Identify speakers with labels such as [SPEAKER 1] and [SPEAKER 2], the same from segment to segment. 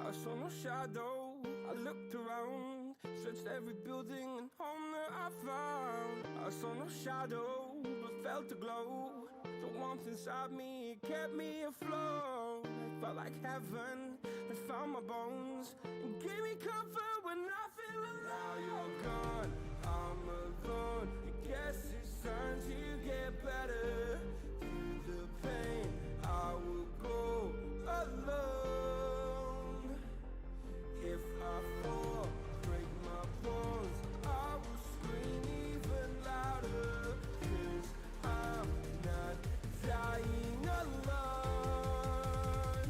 [SPEAKER 1] I saw no shadow. I looked around, searched every building and home that I found. I saw no shadow, but felt the glow. The warmth inside me, it kept me afloat. It felt like heaven had found my bones and gave me comfort when I feel alone. Now you're gone, I'm alone. I guess it's time to get better. Through the pain, I will go alone. If I fall, break my bones, I will scream even louder. 'Cause I'm not dying alone.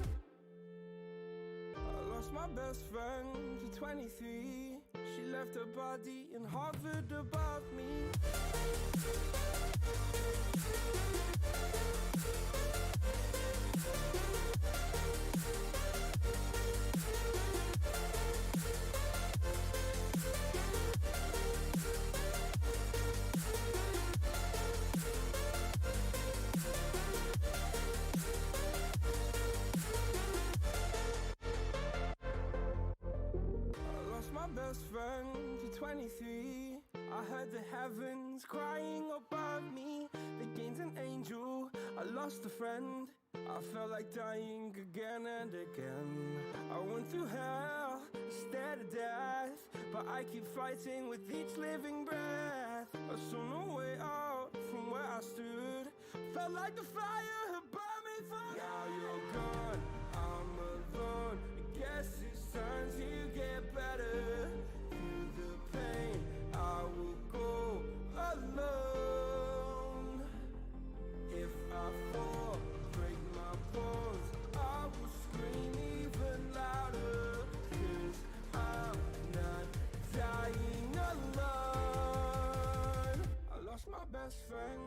[SPEAKER 1] I lost my best friend to 23. She left her body and hovered above me. My best friend to 23. I heard the heavens crying above me. They gained an angel, I lost a friend. I felt like dying again and again. I went through hell, stared at death, but I keep fighting with each living breath. I saw no way out from where I stood. Felt like the fire had burned me for good. Now you're gone, I'm alone. I guess it's time to get better. Through the pain, I will go alone. If I fall, break my bones, I will scream even louder. 'Cause I'm not dying alone. I lost my best friend.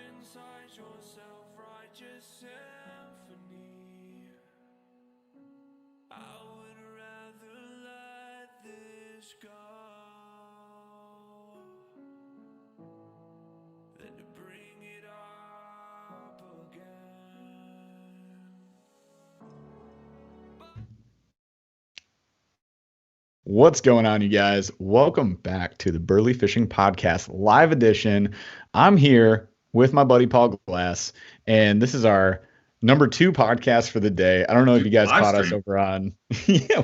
[SPEAKER 1] Inside your self-righteous symphony, I would rather let this go than to bring it up again.
[SPEAKER 2] What's going on, you guys? Welcome back to the Burly Fishing Podcast live edition. I'm here with my buddy Paul Glass, and this is our number two podcast for the day. I don't know if you guys
[SPEAKER 3] Live
[SPEAKER 2] caught us
[SPEAKER 3] stream.
[SPEAKER 2] over on, yeah,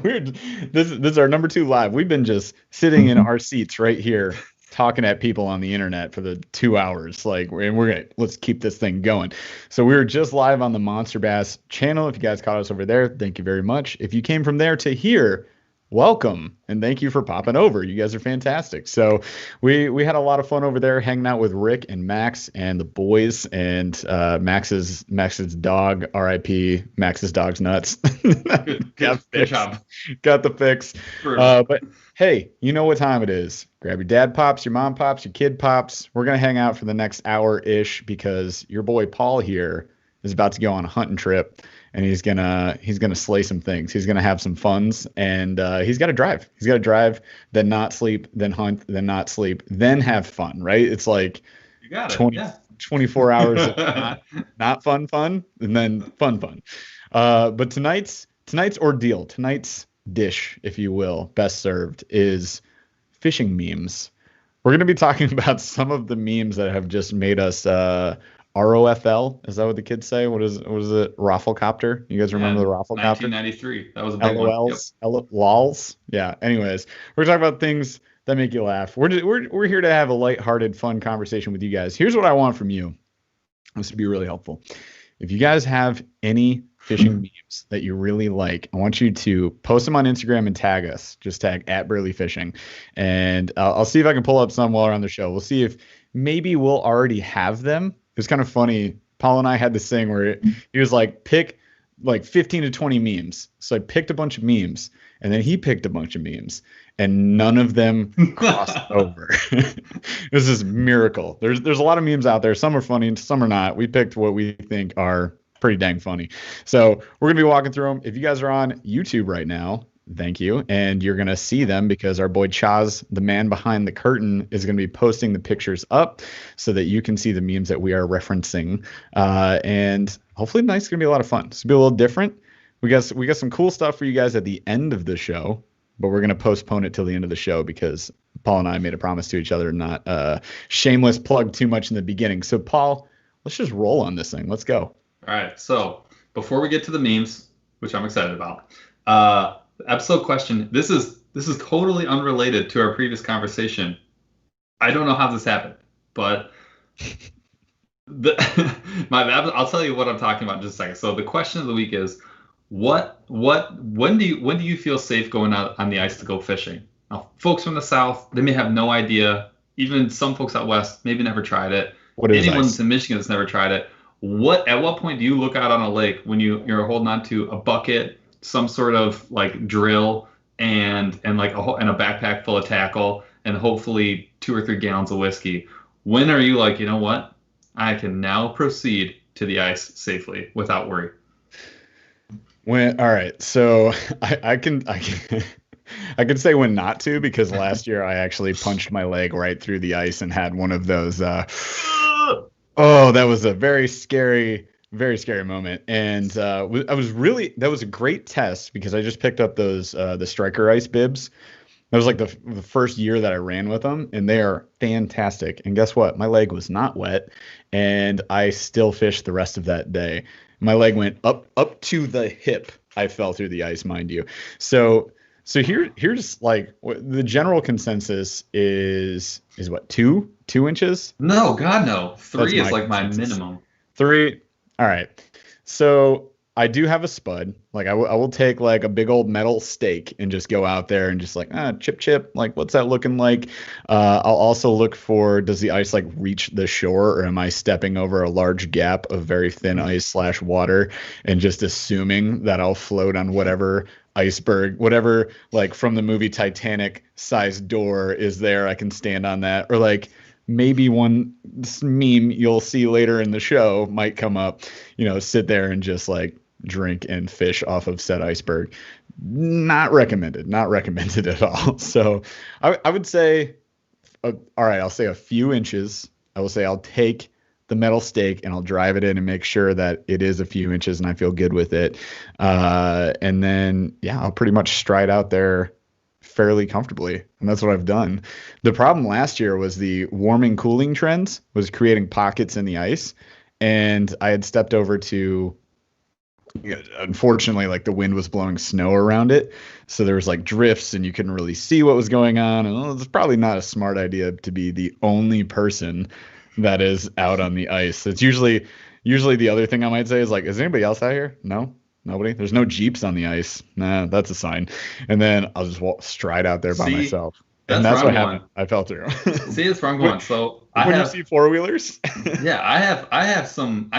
[SPEAKER 2] this is our number two live. We've been just sitting in our seats right here talking at people on the internet for the 2 hours. And we're gonna let's keep this thing going. So we were just live on the Monster Bass channel. If you guys caught us over there, thank you very much. If you came from there to here, welcome and thank you for popping over. You guys are fantastic. So we had a lot of fun over there hanging out with Rick and Max and the boys and Max's dog, RIP. Max's dog's nuts.
[SPEAKER 3] Good job.
[SPEAKER 2] Got the fix.
[SPEAKER 3] Brutal.
[SPEAKER 2] But hey, you know what time it is. Grab your dad pops, your mom pops, your kid pops. We're gonna hang out for the next hour-ish because your boy Paul here is about to go on a hunting trip and he's gonna slay some things. He's gonna have some funs, and he's got to drive. He's got to drive, then not sleep, then hunt, then not sleep, then have fun. Right? It's like
[SPEAKER 3] You got it.
[SPEAKER 2] 20,
[SPEAKER 3] Yeah.
[SPEAKER 2] 24 hours of not fun, and then fun. But tonight's ordeal, tonight's dish, if you will, best served is fishing memes. We're gonna be talking about some of the memes that have just made us ROFL. Is that what the kids say? What is it? Rafflecopter? You guys remember
[SPEAKER 3] Yeah.
[SPEAKER 2] the Rafflecopter?
[SPEAKER 3] 1993. That was a big one. Yep.
[SPEAKER 2] LOLs, LOLs. Yeah. Anyways, we're talking about things that make you laugh. We're here to have a lighthearted, fun conversation with you guys. Here's what I want from you. This would be really helpful. If you guys have any fishing memes that you really like, I want you to post them on Instagram and tag us. Just tag at BurlyFishing, and I'll see if I can pull up some while we're on the show. We'll see if maybe we'll already have them. It was kind of funny. Paul and I had this thing where he was like, pick like 15 to 20 memes. So I picked a bunch of memes, and then he picked a bunch of memes, and none of them crossed over. This is a miracle. There's a lot of memes out there. Some are funny, some are not. We picked what we think are pretty dang funny. So we're gonna be walking through them. If you guys are on YouTube right now, thank you. And you're gonna see them because our boy Chaz, the man behind the curtain, is gonna be posting the pictures up so that you can see the memes that we are referencing. And hopefully tonight's gonna be a lot of fun. It's gonna be a little different. We got some cool stuff for you guys at the end of the show, but we're gonna postpone it till the end of the show because Paul and I made a promise to each other not shameless plug too much in the beginning. So Paul, let's just roll on this thing. Let's go.
[SPEAKER 3] All right. So before we get to the memes, which I'm excited about, episode question. This is totally unrelated to our previous conversation. I don't know how this happened, but I'll tell you what I'm talking about in just a second. So the question of the week is, when do you feel safe going out on the ice to go fishing? Now, folks from the South, they may have no idea. Even some folks out West maybe never tried it.
[SPEAKER 2] What is
[SPEAKER 3] Anyone
[SPEAKER 2] ice?
[SPEAKER 3] that's in Michigan that's never tried it. At what point do you look out on a lake when you're holding on to a bucket, some sort of like drill, and like and a backpack full of tackle, and hopefully 2 or 3 gallons of whiskey? When are you like, you know what? I can now proceed to the ice safely without worry.
[SPEAKER 2] All right, so I can I can say when not to because last year I actually punched my leg right through the ice and had one of those. Oh, that was a very scary moment, and that was a great test because I just picked up those the Striker Ice bibs. That was like the first year that I ran with them, and they are fantastic. And guess what? My leg was not wet, and I still fished the rest of that day. My leg went up to the hip. I fell through the ice, mind you. So here's like the general consensus is what 2 inches?
[SPEAKER 3] No, God, no.
[SPEAKER 2] That's
[SPEAKER 3] Three is
[SPEAKER 2] my
[SPEAKER 3] like my
[SPEAKER 2] consensus.
[SPEAKER 3] minimum.
[SPEAKER 2] Three. All right. So I do have a spud. Like I will take like a big old metal stake and just go out there and just like chip. Like what's that looking like? I'll also look for, does the ice like reach the shore, or am I stepping over a large gap of very thin ice slash water and just assuming that I'll float on whatever iceberg, whatever like from the movie Titanic sized door is there. I can stand on that, or like maybe one meme you'll see later in the show might come up, sit there and just like drink and fish off of said iceberg. Not recommended at all. So I would say, all right, I'll say a few inches. I will say I'll take the metal stake and I'll drive it in and make sure that it is a few inches and I feel good with it. And then, yeah, I'll pretty much stride out there fairly comfortably, and that's what I've done. The problem last year was the warming cooling trends was creating pockets in the ice, and I had stepped over to, unfortunately, like the wind was blowing snow around it, so there was like drifts and you couldn't really see what was going on, and it's probably not a smart idea to be the only person that is out on the ice. It's usually the other thing I might say is like, is anybody else out here? No, nobody. There's no Jeeps on the ice. Nah, that's a sign. And then I'll just stride out there by myself. And that's what happened. I fell through.
[SPEAKER 3] See, that's where I'm going. So
[SPEAKER 2] you see four-wheelers?
[SPEAKER 3] Yeah, I have some.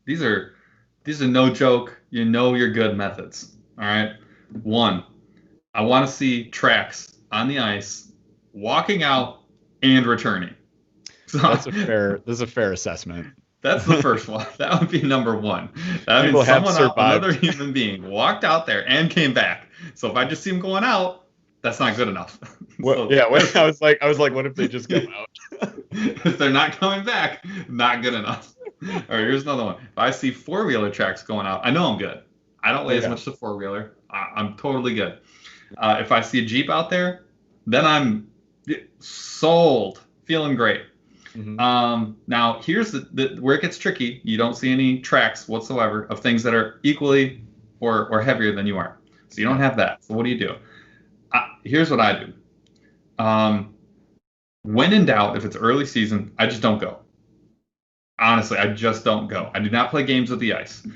[SPEAKER 3] These are no joke. You know you're good methods. All right. One, I want to see tracks on the ice, walking out and returning. So
[SPEAKER 2] that's a fair assessment.
[SPEAKER 3] That's the first one. That would be number one. That means another human being walked out there and came back. So if I just see them going out, that's not good enough.
[SPEAKER 2] I was like, what if they just go out?
[SPEAKER 3] If they're not coming back, not good enough. All right, here's another one. If I see four-wheeler tracks going out, I know I'm good. I don't weigh as much as a four-wheeler. I'm totally good. If I see a Jeep out there, then I'm sold, feeling great. Mm-hmm. Now here's where it gets tricky. You don't see any tracks whatsoever of things that are equally or heavier than you are. So you don't have that. So what do? Here's what I do. When in doubt, if it's early season, I just don't go. Honestly, I just don't go. I do not play games with the ice.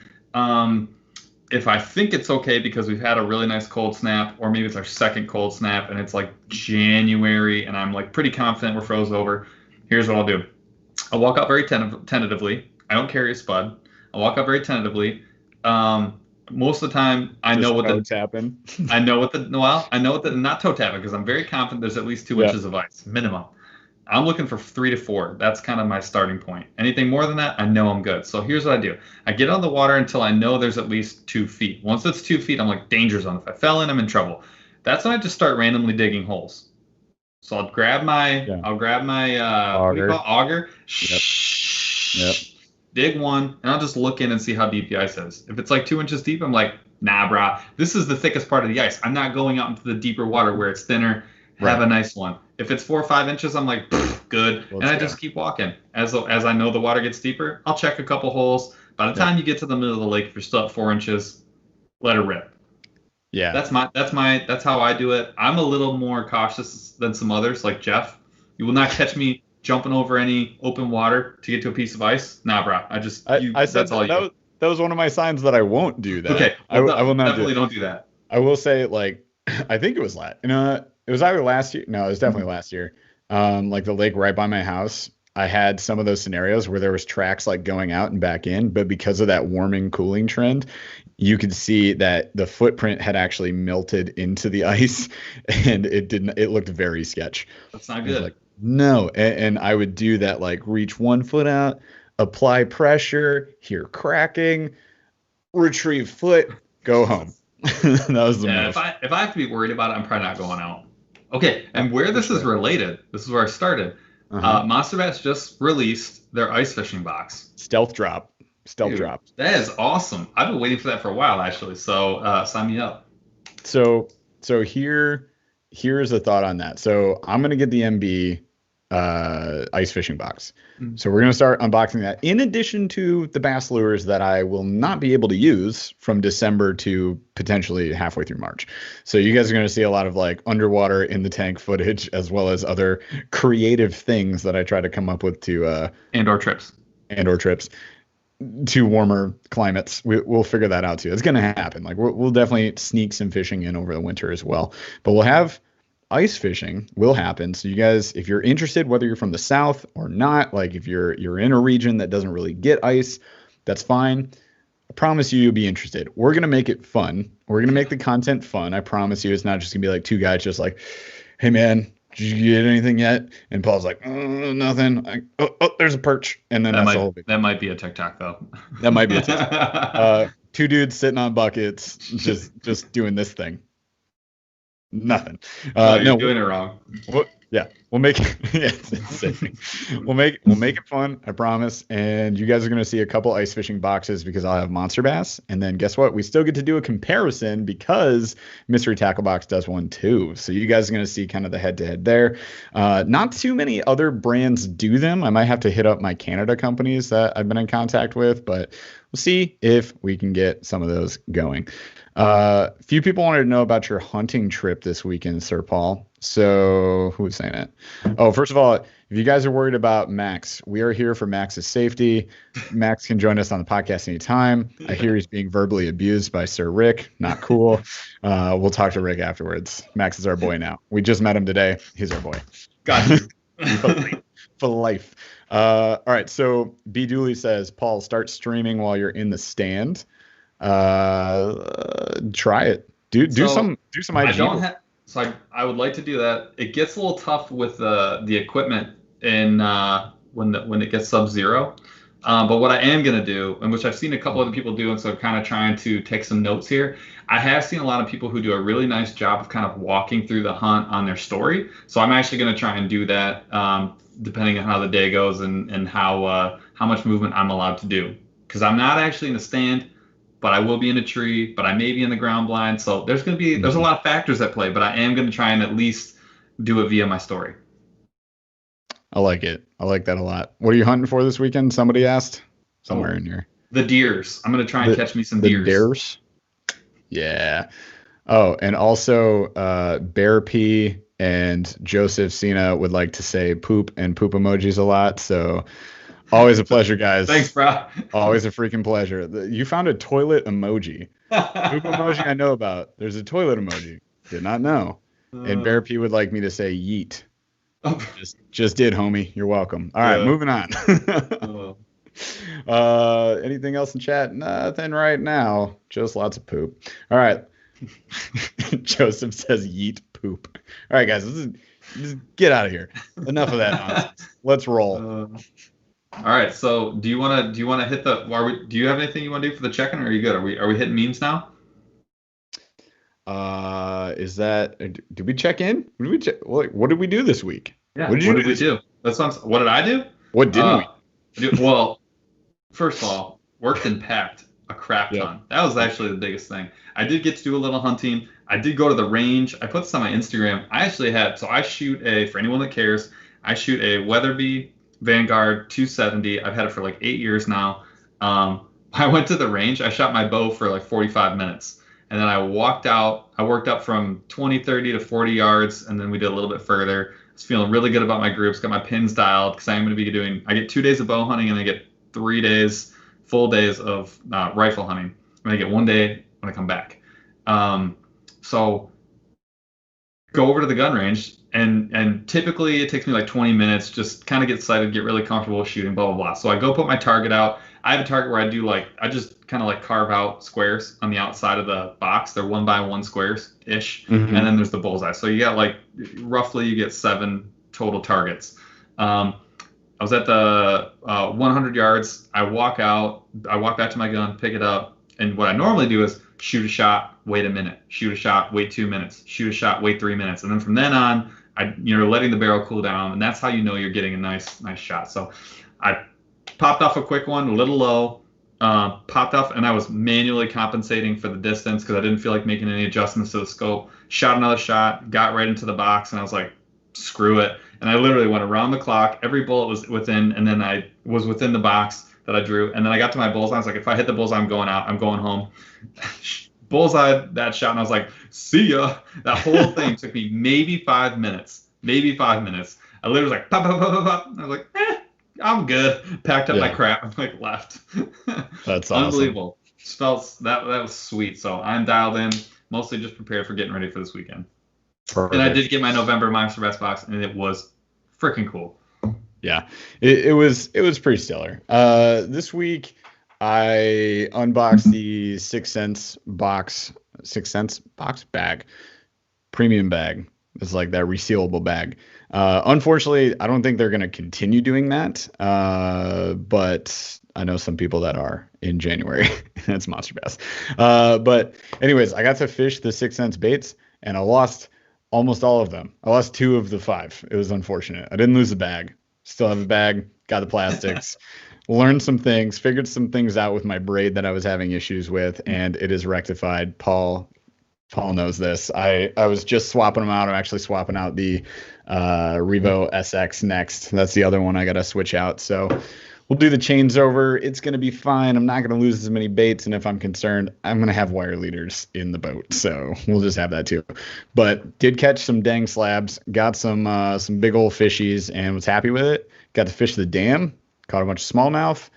[SPEAKER 3] If I think it's okay because we've had a really nice cold snap, or maybe it's our second cold snap and it's like January and I'm like pretty confident we're froze over, here's what I'll do. I'll walk out very tentatively. I don't carry a spud. I'll walk out very tentatively. Most of the time, I know what the tapping. I know what the not toe tapping because I'm very confident there's at least 2 inches of ice minimum. I'm looking for 3 to 4. That's kind of my starting point. Anything more than that, I know I'm good. So here's what I do. I get on the water until I know there's at least 2 feet. Once it's 2 feet, I'm like, danger zone. If I fell in, I'm in trouble. That's when I just start randomly digging holes. So I'll grab my auger. What do you call it? Auger.
[SPEAKER 2] Yep.
[SPEAKER 3] Dig one, and I'll just look in and see how deep the ice is. If it's like 2 inches deep, I'm like, nah, brah. This is the thickest part of the ice. I'm not going out into the deeper water where it's thinner. Have a nice one. If it's 4 or 5 inches, I'm like, good. I just keep walking. As I know the water gets deeper, I'll check a couple holes. By the time you get to the middle of the lake, if you're still at 4 inches, let it rip. Yeah. That's how I do it. I'm a little more cautious than some others, like Jeff. You will not catch me jumping over any open water to get to a piece of ice. Nah, bro.
[SPEAKER 2] That was one of my signs that I won't do that.
[SPEAKER 3] Okay.
[SPEAKER 2] I will not
[SPEAKER 3] definitely don't do that.
[SPEAKER 2] I will say, like, I think it was it was either last year. No, it was definitely last year. Like the lake right by my house, I had some of those scenarios where there was tracks like going out and back in, but because of that warming cooling trend, you could see that the footprint had actually melted into the ice, and it looked very sketch.
[SPEAKER 3] That's not good.
[SPEAKER 2] Like, no. And I would do that, like reach 1 foot out, apply pressure, hear cracking, retrieve foot, go home. That was the move.
[SPEAKER 3] If I have to be worried about it, I'm probably not going out. Okay, and where this is related, this is where I started. Monster Bass just released their ice fishing box.
[SPEAKER 2] Stealth drop.
[SPEAKER 3] That is awesome. I've been waiting for that for a while, actually. So sign me up.
[SPEAKER 2] So here's a thought on that. So I'm gonna get the MB ice fishing box. So we're going to start unboxing that in addition to the bass lures that I will not be able to use from December to potentially halfway through March. So you guys are going to see a lot of like underwater in the tank footage, as well as other creative things that I try to come up with to
[SPEAKER 3] and/or trips
[SPEAKER 2] to warmer climates. We'll figure that out too. It's going to happen. Like we'll definitely sneak some fishing in over the winter as well, but we'll have ice fishing will happen. So you guys, if you're interested, whether you're from the South or not, like if you're in a region that doesn't really get ice, that's fine. I promise you'll be interested. We're going to make it fun. We're going to make the content fun. I promise you, it's not just going to be like 2 guys just like, hey man, did you get anything yet? And Paul's like, nothing. There's a perch. And then
[SPEAKER 3] that might be a TikTok though.
[SPEAKER 2] That might be a TikTok. 2 dudes sitting on buckets, just doing this thing. Nothing.
[SPEAKER 3] You're doing it wrong.
[SPEAKER 2] Yeah, we'll make it. Yeah, it's insane. We'll make it fun. I promise. And you guys are gonna see a couple ice fishing boxes because I'll have monster bass. And then guess what? We still get to do a comparison because Mystery Tackle Box does one too. So you guys are gonna see kind of the head-to-head there. Not too many other brands do them. I might have to hit up my Canada companies that I've been in contact with, but we'll see if we can get some of those going. Few people wanted to know about your hunting trip this weekend, Sir Paul. So who was saying it? Oh, first of all, if you guys are worried about Max, we are here for Max's safety. Max can join us on the podcast anytime. I hear he's being verbally abused by Sir Rick. Not cool. We'll talk to Rick afterwards. Max is our boy now. We just met him today. He's our boy.
[SPEAKER 3] Got you.
[SPEAKER 2] For life. All right. So B Dooley says, Paul, start streaming while you're in the stand. Try it. Do some IG.
[SPEAKER 3] I would like to do that. It gets a little tough with the equipment in when it gets sub-zero. But what I am gonna do, and which I've seen a couple other people do, and so I'm kind of trying to take some notes here. I have seen a lot of people who do a really nice job of kind of walking through the hunt on their story. So I'm actually gonna try and do that, depending on how the day goes and how much movement I'm allowed to do. Because I'm not actually in the stand, but I will be in a tree, but I may be in the ground blind. So there's a lot of factors at play, but I am going to try and at least do it via my story.
[SPEAKER 2] I like it. I like that a lot. What are you hunting for this weekend? Somebody asked somewhere in here.
[SPEAKER 3] The deers. I'm going to try and catch me some deers.
[SPEAKER 2] The deers? Yeah. Oh, and also Bear P and Joseph Cena would like to say poop and poop emojis a lot. So always a pleasure, guys.
[SPEAKER 3] Thanks, bro.
[SPEAKER 2] Always a freaking pleasure. You found a toilet emoji. Poop emoji I know about. There's a toilet emoji. Did not know. And Bear P would like me to say yeet. Just did, homie. You're welcome. All right, moving on. Anything else in chat? Nothing right now. Just lots of poop. All right. Joseph says yeet poop. All right, guys. Just get out of here. Enough of that nonsense. Let's roll.
[SPEAKER 3] All right. So, do you want to hit the? Do you have anything you want to do for the check-in, or are you good? Are we hitting memes now?
[SPEAKER 2] Is that? Did we check in? What did we do this week?
[SPEAKER 3] Yeah. What did we do? What did I do?
[SPEAKER 2] What didn't
[SPEAKER 3] we? Well, first of all, worked and packed a crap ton. That was actually the biggest thing. I did get to do a little hunting. I did go to the range. I put this on my Instagram. I shoot for anyone that cares, I shoot a Weatherby Vanguard 270. I've had it for like 8 years now. I went to the range. I shot my bow for like 45 minutes. And then I walked out. I worked up from 20, 30 to 40 yards. And then we did a little bit further. I was feeling really good about my groups. Got my pins dialed because I'm going to be I get 2 days of bow hunting and I get 3 days, full days of rifle hunting. And I get 1 day when I come back. So go over to the gun range. And typically it takes me like 20 minutes, just kind of get sighted, get really comfortable shooting, blah, blah, blah. So I go put my target out. I have a target where I just kind of like carve out squares on the outside of the box. They're 1x1 squares-ish. Mm-hmm. And then there's the bullseye. So you got roughly you get 7 total targets. I was at the 100 yards. I walk back to my gun, pick it up. And what I normally do is shoot a shot, wait a minute, shoot a shot, wait 2 minutes, shoot a shot, wait 3 minutes. And then from then on, you're letting the barrel cool down, and that's how you know you're getting a nice shot. So I popped off a quick one, a little low, popped off, and I was manually compensating for the distance because I didn't feel like making any adjustments to the scope. Shot another shot, got right into the box, and I was like, screw it. And I literally went around the clock. Every bullet was within, and then I was within the box that I drew. And then I got to my bullseye. I was like, if I hit the bullseye, I'm going out. I'm going home. Bullseye that shot, and I was like, see ya. That whole thing took me maybe 5 minutes. I literally was like, pop, pop, pop, pop, pop. I was like, I'm good. Packed up my crap and left.
[SPEAKER 2] That's awesome.
[SPEAKER 3] Unbelievable. That was sweet. So I'm dialed in, mostly just prepared for getting ready for this weekend. Perfect. And I did get my November Monster Bass box, and it was freaking cool.
[SPEAKER 2] Yeah, it was pretty stellar. This week I unboxed the 6 cents box bag, premium bag. It's like that resealable bag. Unfortunately, I don't think they're going to continue doing that. But I know some people that are in January. That's Monster Bass. But anyways, I got to fish the 6 cents baits, and I lost almost all of them. I lost 2 of the 5. It was unfortunate. I didn't lose the bag. Still have a bag. Got the plastics. Learned some things. Figured some things out with my braid that I was having issues with, and it is rectified. Paul knows this. I was just swapping them out. I'm actually swapping out the Revo SX next. That's the other one I got to switch out. So we'll do the chains over. It's going to be fine. I'm not going to lose as many baits. And if I'm concerned, I'm going to have wire leaders in the boat. So we'll just have that too. But did catch some dang slabs. Got some big old fishies and was happy with it. Got to fish the dam. Caught a bunch of smallmouth.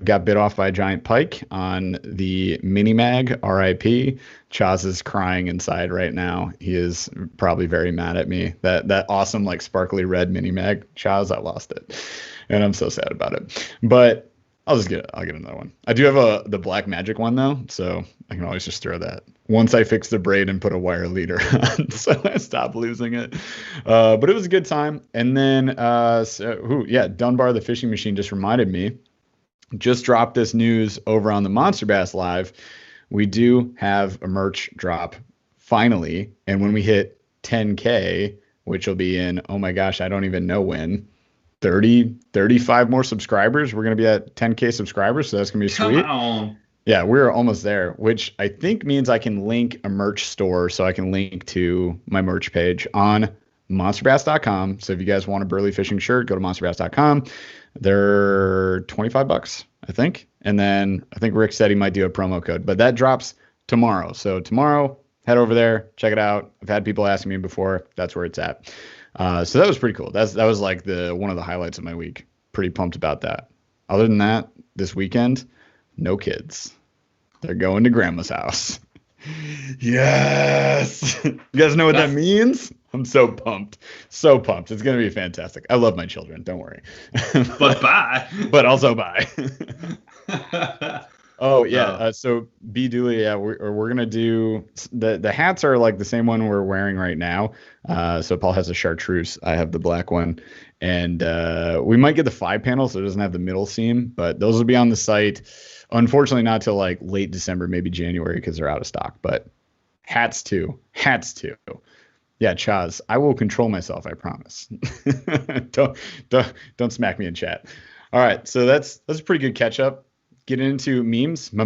[SPEAKER 2] Got bit off by a giant pike on the mini mag. RIP. Chaz is crying inside right now. He is probably very mad at me. That awesome like sparkly red mini mag. Chaz, I lost it, and I'm so sad about it. But I'll get another one. I do have the black magic one though, so I can always just throw that once I fix the braid and put a wire leader on, so I stop losing it. But it was a good time. And then Dunbar the fishing machine just reminded me. Just dropped this news over on the Monster Bass Live. We do have a merch drop finally. And when we hit 10K, which will be in, oh my gosh, I don't even know when, 35 more subscribers. We're going to be at 10K subscribers. So that's going to be sweet.
[SPEAKER 3] Come on.
[SPEAKER 2] Yeah, we're almost there, which I think means I can link a merch store. So I can link to my merch page on monsterbass.com. So if you guys want a Burly Fishing shirt, go to monsterbass.com. They're $25, I think. And then I think Rick said he might do a promo code, but that drops tomorrow. So tomorrow, head over there, check it out. I've had people asking me before. That's where it's at. So that was pretty cool. That was like one of the highlights of my week. Pretty pumped about that. Other than that, this weekend, no kids. They're going to grandma's house. Yes. You guys know what that means? I'm so pumped. So pumped. It's going to be fantastic. I love my children. Don't worry.
[SPEAKER 3] But bye.
[SPEAKER 2] But also bye. Oh, yeah. So B. Dooley, yeah, we're going to do the hats are like the same one we're wearing right now. So Paul has a chartreuse. I have the black one. And we might get the 5-panel so it doesn't have the middle seam. But those will be on the site. Unfortunately, not till like late December, maybe January because they're out of stock. But hats too. Yeah, Chaz, I will control myself. I promise. don't smack me in chat. All right, so that's a pretty good catch up. Get into memes now.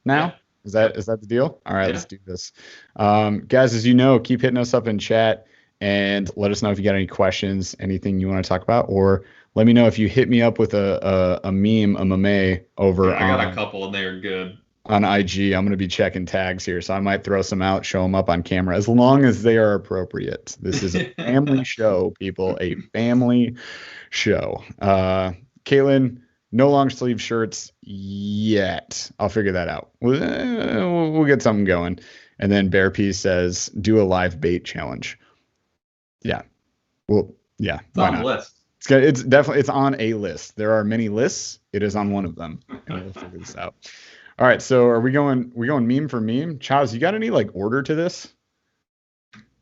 [SPEAKER 2] Yeah. Is that the deal? All right, Let's do this. Guys, as you know, keep hitting us up in chat and let us know if you got any questions, anything you want to talk about, or let me know if you hit me up with a meme, a meme over.
[SPEAKER 3] Yeah, I got a couple and they're good.
[SPEAKER 2] On IG, I'm going to be checking tags here, so I might throw some out, show them up on camera, as long as they are appropriate. This is a family show, people, a family show. Caitlin, no long sleeve shirts yet. I'll figure that out. We'll get something going. And then Bear P says, do a live bait challenge. Yeah. Well, yeah.
[SPEAKER 3] It's on the list.
[SPEAKER 2] It's definitely, it's on a list. There are many lists. It is on one of them. And we'll figure this out. All right, so are we going meme for meme? Chaz, you got any like order to this?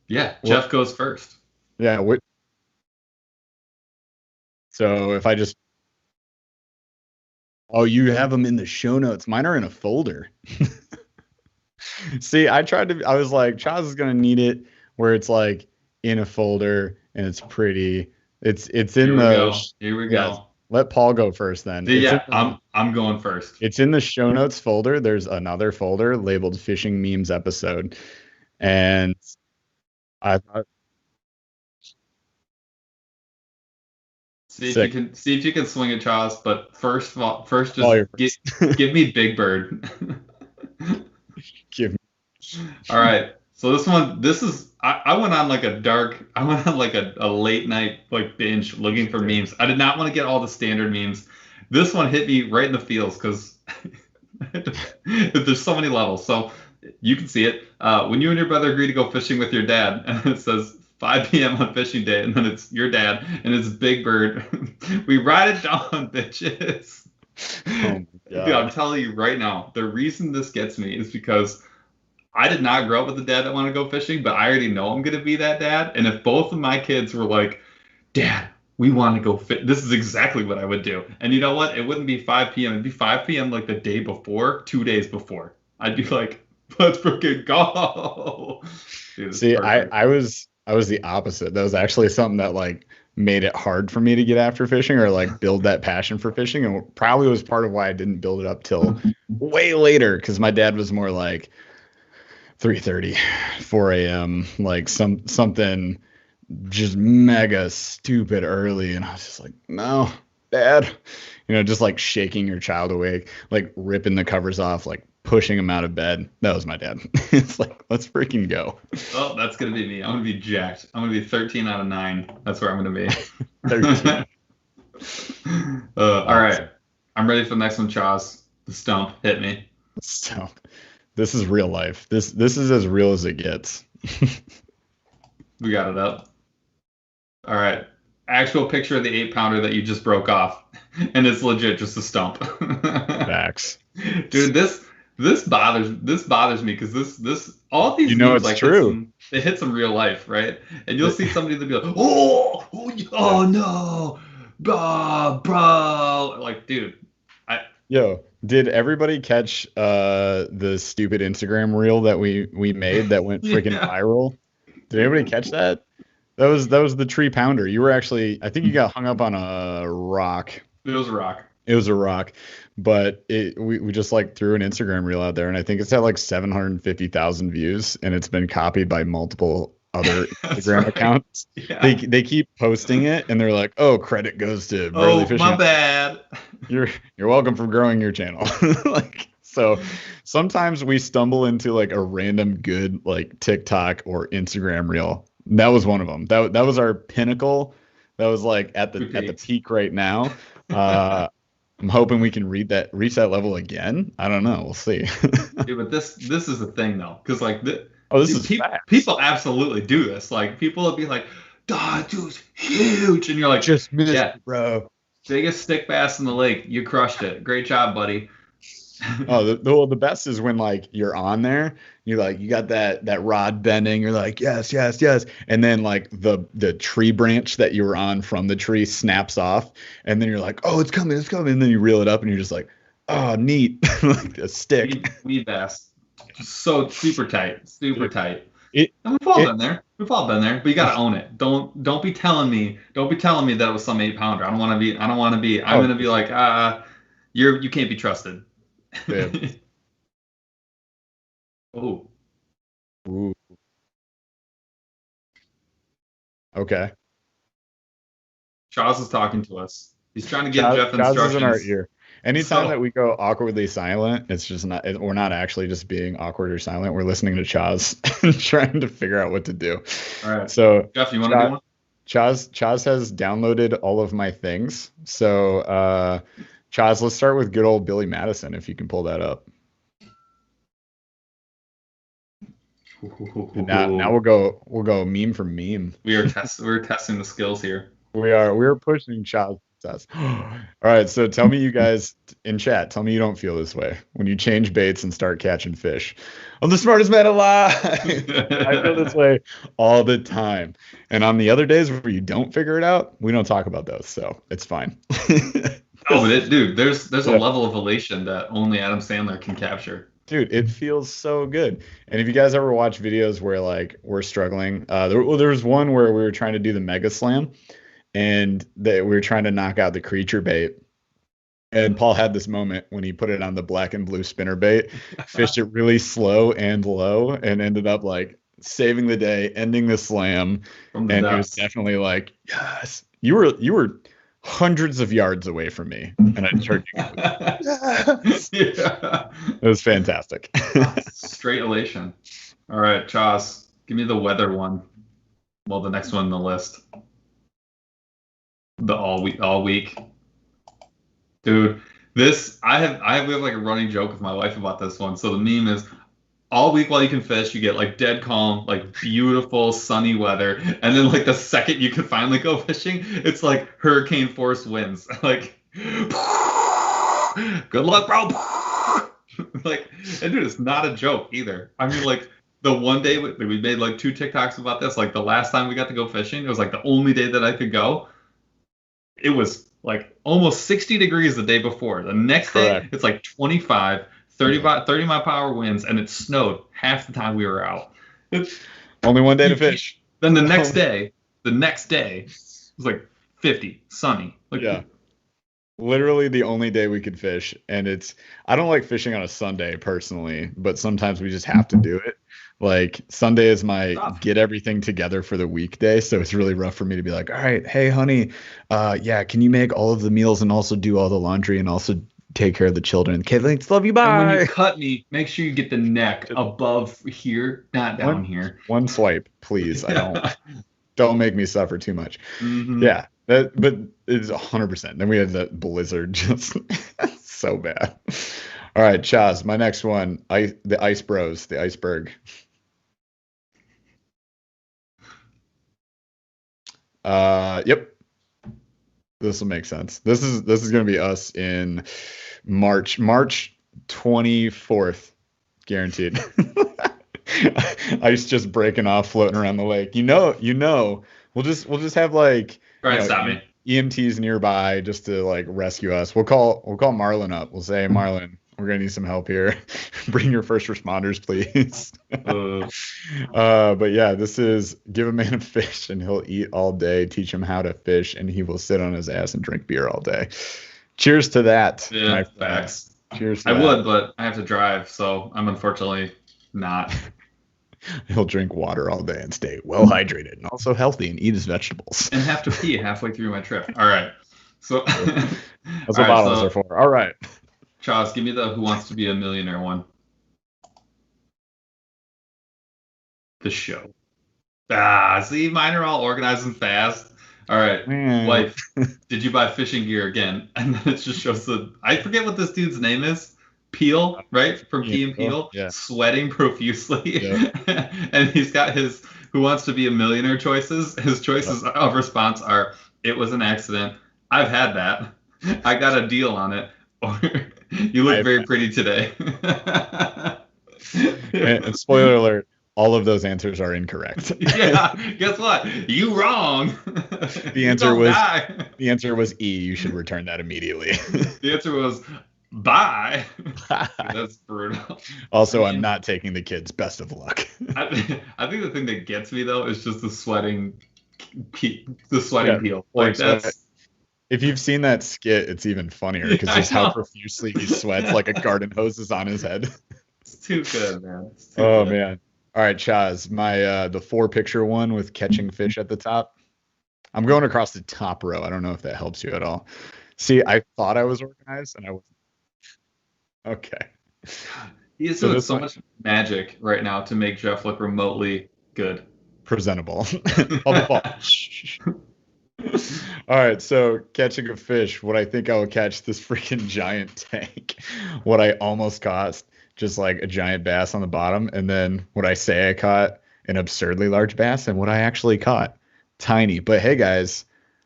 [SPEAKER 3] Yeah, Jeff goes first.
[SPEAKER 2] Yeah. So if I just, you have them in the show notes. Mine are in a folder. See, I was like, Chaz is gonna need it where it's like in a folder and it's pretty. It's in
[SPEAKER 3] Here we go.
[SPEAKER 2] Let Paul go first then.
[SPEAKER 3] I'm going first.
[SPEAKER 2] It's in the show notes folder. There's another folder labeled Fishing Memes Episode. And I thought
[SPEAKER 3] see if you can swing it, Charles, but first just give me Big Bird.
[SPEAKER 2] Give me.
[SPEAKER 3] All right. So I went on like a late night like binge looking for memes. I did not want to get all the standard memes. This one hit me right in the feels because there's so many levels. So you can see it. When you and your brother agree to go fishing with your dad, and it says 5 p.m. on fishing day, and then it's your dad, and it's Big Bird. We ride it down, bitches. Oh Dude, I'm telling you right now, the reason this gets me is because I did not grow up with a dad that wanted to go fishing, but I already know I'm going to be that dad. And if both of my kids were like, Dad, we want to go fit, this is exactly what I would do. And you know what? It wouldn't be 5 p.m. It'd be 5 p.m. like the day before, 2 days before. I'd be like, Let's freaking go. Dude,
[SPEAKER 2] See, I was the opposite. That was actually something that like made it hard for me to get after fishing or like build that passion for fishing, and probably was part of why I didn't build it up till way later because my dad was more like 3:30, 4 a.m., like something just mega stupid early, and I was just like, no, Dad, just like shaking your child awake, like ripping the covers off, like pushing him out of bed. That was my dad. It's like, let's freaking go.
[SPEAKER 3] Oh, that's gonna be me. I'm gonna be jacked. I'm gonna be 13 out of 9. That's where I'm gonna be.
[SPEAKER 2] 13.
[SPEAKER 3] All right, I'm ready for the next one, Chaz. The stump, hit me.
[SPEAKER 2] So this is real life. This is as real as it gets.
[SPEAKER 3] We got it up. All right. Actual picture of the 8-pounder that you just broke off, and it's legit just a stump.
[SPEAKER 2] Facts.
[SPEAKER 3] Dude, this bothers me because this all these
[SPEAKER 2] it's
[SPEAKER 3] like
[SPEAKER 2] true.
[SPEAKER 3] They hit some real life, right? And you'll see somebody that be like, oh no, bro, like, dude,
[SPEAKER 2] Yo, did everybody catch the stupid Instagram reel that we made that went freaking viral? Did anybody catch that? That was the tree pounder. You were actually, I think you got hung up on a rock.
[SPEAKER 3] It was a rock.
[SPEAKER 2] It was a rock, but we just like threw an Instagram reel out there, and I think it's had like 750,000 views, and it's been copied by multiple other Instagram accounts. Yeah. They keep posting it, and they're like, "Oh, credit goes to Burly Fishing."
[SPEAKER 3] My bad.
[SPEAKER 2] You're welcome for growing your channel. Like, so sometimes we stumble into like a random good like TikTok or Instagram reel. That was one of them. That was our pinnacle. That was like at the peak right now. I'm hoping we can reach that level again. I don't know. We'll see.
[SPEAKER 3] Dude, but this is the thing though, because like people absolutely do this. Like people will be like, "That dude's huge," and you're like,
[SPEAKER 2] "Just missed it, bro.
[SPEAKER 3] Biggest stick bass in the lake. You crushed it. Great job, buddy."
[SPEAKER 2] Oh, the best is when like you're on there, you got that rod bending, you're like, yes, and then like the tree branch that you were on from the tree snaps off, and then you're like, oh, it's coming, and then you reel it up, and you're just like, oh, neat. Like a stick.
[SPEAKER 3] Weed bass, so super tight. And we've all been there. But you gotta own it. Don't be telling me that it was some 8-pounder. I don't want to be. I'm gonna be like, you can't be trusted. Yeah. Oh.
[SPEAKER 2] Ooh. Okay.
[SPEAKER 3] Charles is talking to us. He's trying to give Jeff instructions.
[SPEAKER 2] Charles is in our ear. Anytime that we go awkwardly silent, it's just not. We're not actually just being awkward or silent. We're listening to Chaz and trying to figure out what to do.
[SPEAKER 3] All right.
[SPEAKER 2] So
[SPEAKER 3] Jeff, you want to do one?
[SPEAKER 2] Chaz has downloaded all of my things. So Chaz, let's start with good old Billy Madison, if you can pull that up. And now we'll go meme for meme.
[SPEAKER 3] We're testing the skills here.
[SPEAKER 2] We're pushing Chaz. All right, so tell me, you guys in chat, tell me you don't feel this way when you change baits and start catching fish. I'm the smartest man alive. I feel this way all the time. And on the other days where you don't figure it out, we don't talk about those, so it's fine.
[SPEAKER 3] Oh, but dude, there's a level of elation that only Adam Sandler can capture.
[SPEAKER 2] Dude, it feels so good. And if you guys ever watch videos where like we're struggling, there was one where we were trying to do the Mega Slam, and we were trying to knock out the creature bait. And Paul had this moment when he put it on the black and blue spinner bait, fished it really slow and low, and ended up like saving the day, ending the slam. And he was definitely like, yes, you were hundreds of yards away from me, and I turned you. Yes. Yeah. It was fantastic.
[SPEAKER 3] Straight elation. All right, Chaz, give me the weather one. Well, the next one on the list. The all week. Dude, this we have like a running joke with my wife about this one. So the meme is, all week while you can fish, you get like dead calm, like beautiful sunny weather, and then like the second you can finally go fishing, it's like hurricane force winds. Like, good luck, bro. Like, and dude, it's not a joke either. I mean, like the one day we made like 2 TikToks about this. Like the last time we got to go fishing, it was like the only day that I could go. It was like almost 60 degrees the day before. The next day, it's like 25. 30 mile per hour winds, and it snowed half the time we were out.
[SPEAKER 2] Only one day to fish.
[SPEAKER 3] Then the next day was like 50, sunny. Like,
[SPEAKER 2] yeah. Literally the only day we could fish. And I don't like fishing on a Sunday personally, but sometimes we just have to do it. Like Sunday is my get everything together for the weekday. So it's really rough for me to be like, all right, hey honey, yeah, can you make all of the meals and also do all the laundry and also take care of the children? Okay, thanks, love you, bye.
[SPEAKER 3] And when you cut me, make sure you get the neck above here, not down here.
[SPEAKER 2] One swipe, please. Don't make me suffer too much.
[SPEAKER 3] Mm-hmm.
[SPEAKER 2] Yeah. But it's 100%. Then we had that blizzard, just so bad. All right, Chaz, my next one, the Ice Bros, the iceberg. Yep. This will make sense. This is going to be us in March 24th, guaranteed. Ice just breaking off, floating around the lake. You know, we'll just have like,
[SPEAKER 3] stop me.
[SPEAKER 2] EMTs nearby just to like rescue us. We'll call Marlon up. We'll say, Marlon, we're gonna need some help here. Bring your first responders, please. But yeah, this is give a man a fish and he'll eat all day. Teach him how to fish and he will sit on his ass and drink beer all day. Cheers to that.
[SPEAKER 3] Yeah, facts.
[SPEAKER 2] Cheers.
[SPEAKER 3] I would, but I have to drive, so I'm unfortunately not.
[SPEAKER 2] He'll drink water all day and stay well hydrated and also healthy and eat his vegetables.
[SPEAKER 3] And have to pee halfway through my trip. All right. So
[SPEAKER 2] that's what bottles are for. All right.
[SPEAKER 3] Charles, give me the Who Wants to Be a Millionaire one. The show. See, mine are all organized and fast. All right. Wife, did you buy fishing gear again? And then it just shows I forget what this dude's name is. Peel, right? From Key and Peele, sweating profusely. Yeah. And he's got his Who Wants to Be a Millionaire choices. His choices of response are, it was an accident. I've had that. I got a deal on it. Or you look very pretty today.
[SPEAKER 2] And spoiler alert, all of those answers are incorrect.
[SPEAKER 3] Yeah, guess what? You wrong.
[SPEAKER 2] The answer was E. You should return that immediately.
[SPEAKER 3] The answer was bye. That's brutal.
[SPEAKER 2] Also, I'm not taking the kids. Best of luck.
[SPEAKER 3] I think the thing that gets me though is just the sweating peel. Like that's.
[SPEAKER 2] If you've seen that skit, it's even funnier because just how profusely he sweats, like a garden hose is on his head.
[SPEAKER 3] It's too good, man.
[SPEAKER 2] Oh good. Man. All right, Chaz, my the 4-picture one with catching fish at the top. I'm going across the top row. I don't know if that helps you at all. See, I thought I was organized and I wasn't. Okay.
[SPEAKER 3] He is doing so much magic right now to make Jeff look remotely good.
[SPEAKER 2] Presentable. All right, so catching a fish. What I think I will catch this freaking giant tank. What I almost caught, just like a giant bass on the bottom. And then what I say I caught, an absurdly large bass. And what I actually caught, tiny. But hey, guys,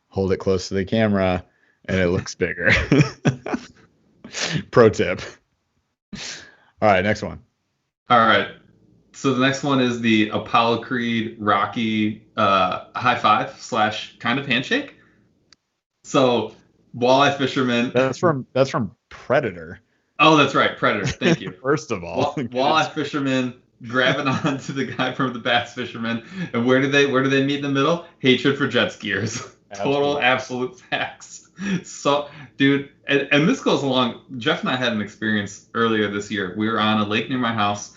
[SPEAKER 2] hold it close to the camera and it looks bigger. Pro tip. All right, next one.
[SPEAKER 3] All right. So the next one is the Apollo Creed Rocky high five / kind of handshake. So walleye fisherman.
[SPEAKER 2] That's from Predator.
[SPEAKER 3] Oh, that's right, Predator. Thank you.
[SPEAKER 2] First of all,
[SPEAKER 3] walleye fisherman grabbing onto the guy from the bass fisherman, and where do they meet in the middle? Hatred for jet skiers. Total absolute facts. So, dude, and this goes along. Jeff and I had an experience earlier this year. We were on a lake near my house,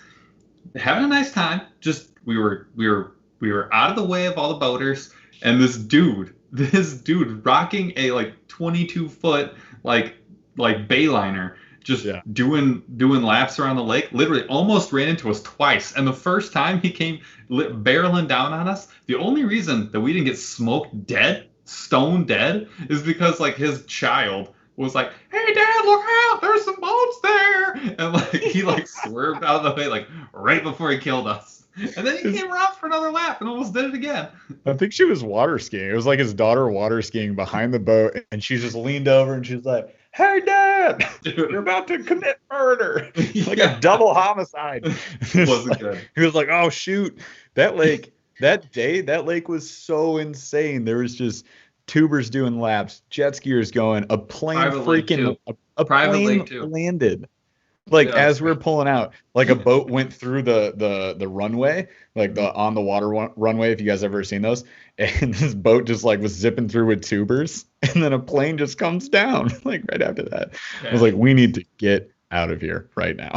[SPEAKER 3] having a nice time. Just we were out of the way of all the boaters, and this dude rocking a like 22-foot like bayliner, just doing laps around the lake. Literally, almost ran into us twice. And the first time he came barreling down on us, the only reason that we didn't get smoked dead, stone dead, is because like his child was like, "Hey Dad, look out, there's some boats there," and like he like swerved out of the way like right before he killed us, and then he came around for another lap and almost did it again.
[SPEAKER 2] I think she was water skiing. It was like his daughter water skiing behind the boat, and she just leaned over and she was like, "Hey Dad, you're about to commit murder." Like a double homicide.
[SPEAKER 3] It wasn't good.
[SPEAKER 2] He was like, "Oh shoot, that lake was so insane. There was just tubers doing laps, jet skiers going, a plane landed. Like
[SPEAKER 3] Yeah.
[SPEAKER 2] as we're pulling out, like a boat went through the runway, like the on the water runway. If you guys ever seen those, and this boat just like was zipping through with tubers, and then a plane just comes down like right after that. I was like, we need to get out of here right now.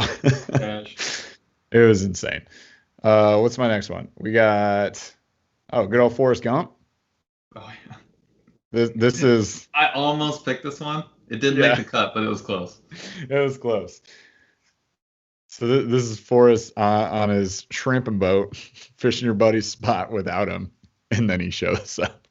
[SPEAKER 2] It was insane. What's my next one? We got good old Forrest Gump.
[SPEAKER 3] Oh, yeah.
[SPEAKER 2] This is.
[SPEAKER 3] I almost picked this one. It didn't make the cut, but it was close.
[SPEAKER 2] It was close. So this is Forrest on his shrimping boat, fishing your buddy's spot without him, and then he shows up.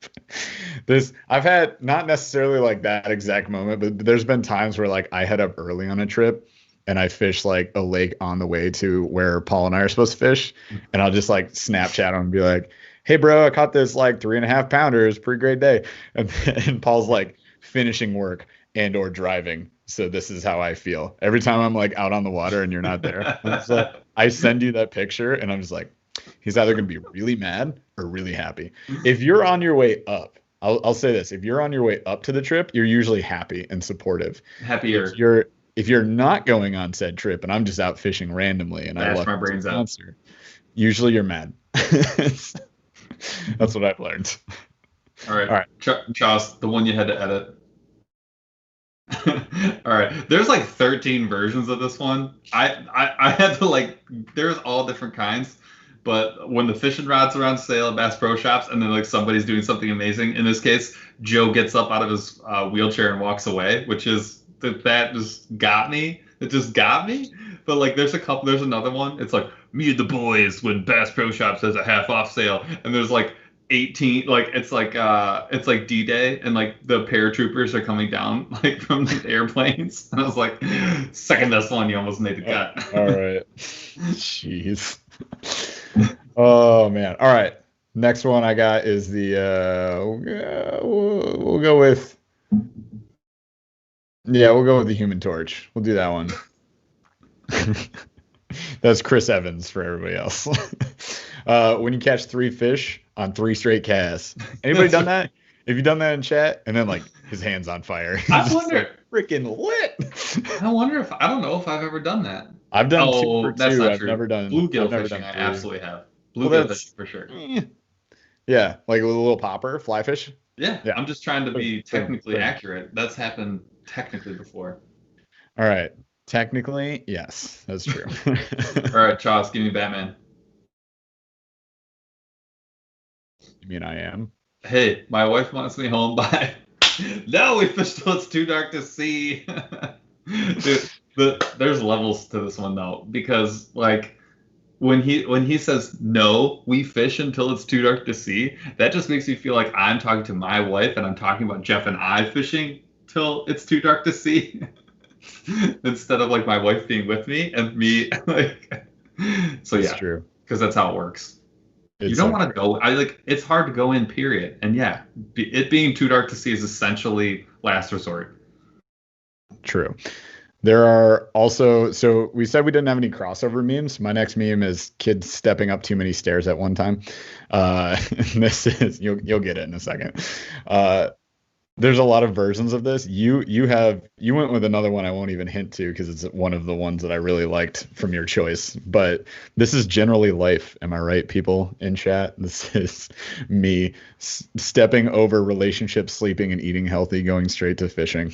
[SPEAKER 2] I've had not necessarily like that exact moment, but there's been times where like I head up early on a trip and I fish like a lake on the way to where Paul and I are supposed to fish, and I'll just like Snapchat him and be like, "Hey bro, I caught this like 3.5 pounder. It's a pretty great day," and Paul's like finishing work and or driving. So this is how I feel every time I'm like out on the water and you're not there. Like, I send you that picture and I'm just like, he's either going to be really mad or really happy. If you're on your way up, I'll say this. If you're on your way up to the trip, you're usually happy and supportive.
[SPEAKER 3] Happier.
[SPEAKER 2] If you're not going on said trip and I'm just out fishing randomly and I left
[SPEAKER 3] my brains out.
[SPEAKER 2] Monster, usually you're mad. That's what I've learned.
[SPEAKER 3] All right. Charles, the one you had to edit. All right, there's like 13 versions of this one. I had to like, there's all different kinds, but when the fishing rods are on sale at Bass Pro Shops and then like somebody's doing something amazing, in this case Joe gets up out of his wheelchair and walks away, which is that just got me. It just got me. But like there's another one, it's like me and the boys when Bass Pro Shops has a half off sale, and there's like 18, like it's like D-Day and like the paratroopers are coming down like from the airplanes, and I was like, second this one, you almost made the cut.
[SPEAKER 2] All right. Jeez. Oh man. All right. Next one I got is the we'll go with the Human Torch. We'll do that one. That's Chris Evans for everybody else. When you catch 3 fish on 3 straight casts. Anybody done that? Have you done that in chat? And then like his hand's on fire.
[SPEAKER 3] I wonder.
[SPEAKER 2] Freaking lit.
[SPEAKER 3] I don't know if I've ever done that.
[SPEAKER 2] I've done 2 for 2.
[SPEAKER 3] That's not
[SPEAKER 2] I've
[SPEAKER 3] true.
[SPEAKER 2] never done
[SPEAKER 3] bluegill
[SPEAKER 2] I've never
[SPEAKER 3] fishing.
[SPEAKER 2] done
[SPEAKER 3] I absolutely have.
[SPEAKER 2] Well,
[SPEAKER 3] Bluegill fishing for sure.
[SPEAKER 2] Yeah, like a little popper, fly fish.
[SPEAKER 3] Yeah. I'm just trying to be technically accurate. That's happened technically before.
[SPEAKER 2] All right. Technically, yes, that's true.
[SPEAKER 3] All right, Charles, give me Batman.
[SPEAKER 2] You mean I am?
[SPEAKER 3] Hey, my wife wants me home by. No, we fished till it's too dark to see. Dude, there's levels to this one though, because like when he says no, we fish until it's too dark to see, that just makes me feel like I'm talking to my wife and I'm talking about Jeff and I fishing till it's too dark to see. Instead of like my wife being with me and me like. So yeah, true, because that's how it works. You don't want to go. It's hard to go in, period. And yeah, it being too dark to see is essentially last resort.
[SPEAKER 2] True. There are also, so we said we didn't have any crossover memes. My next meme is kids stepping up too many stairs at one time. This is, you'll get it in a second. There's a lot of versions of this. You went with another one I won't even hint to because it's one of the ones that I really liked from your choice. But this is generally life. Am I right, people in chat? This is me stepping over relationships, sleeping, and eating healthy, going straight to fishing.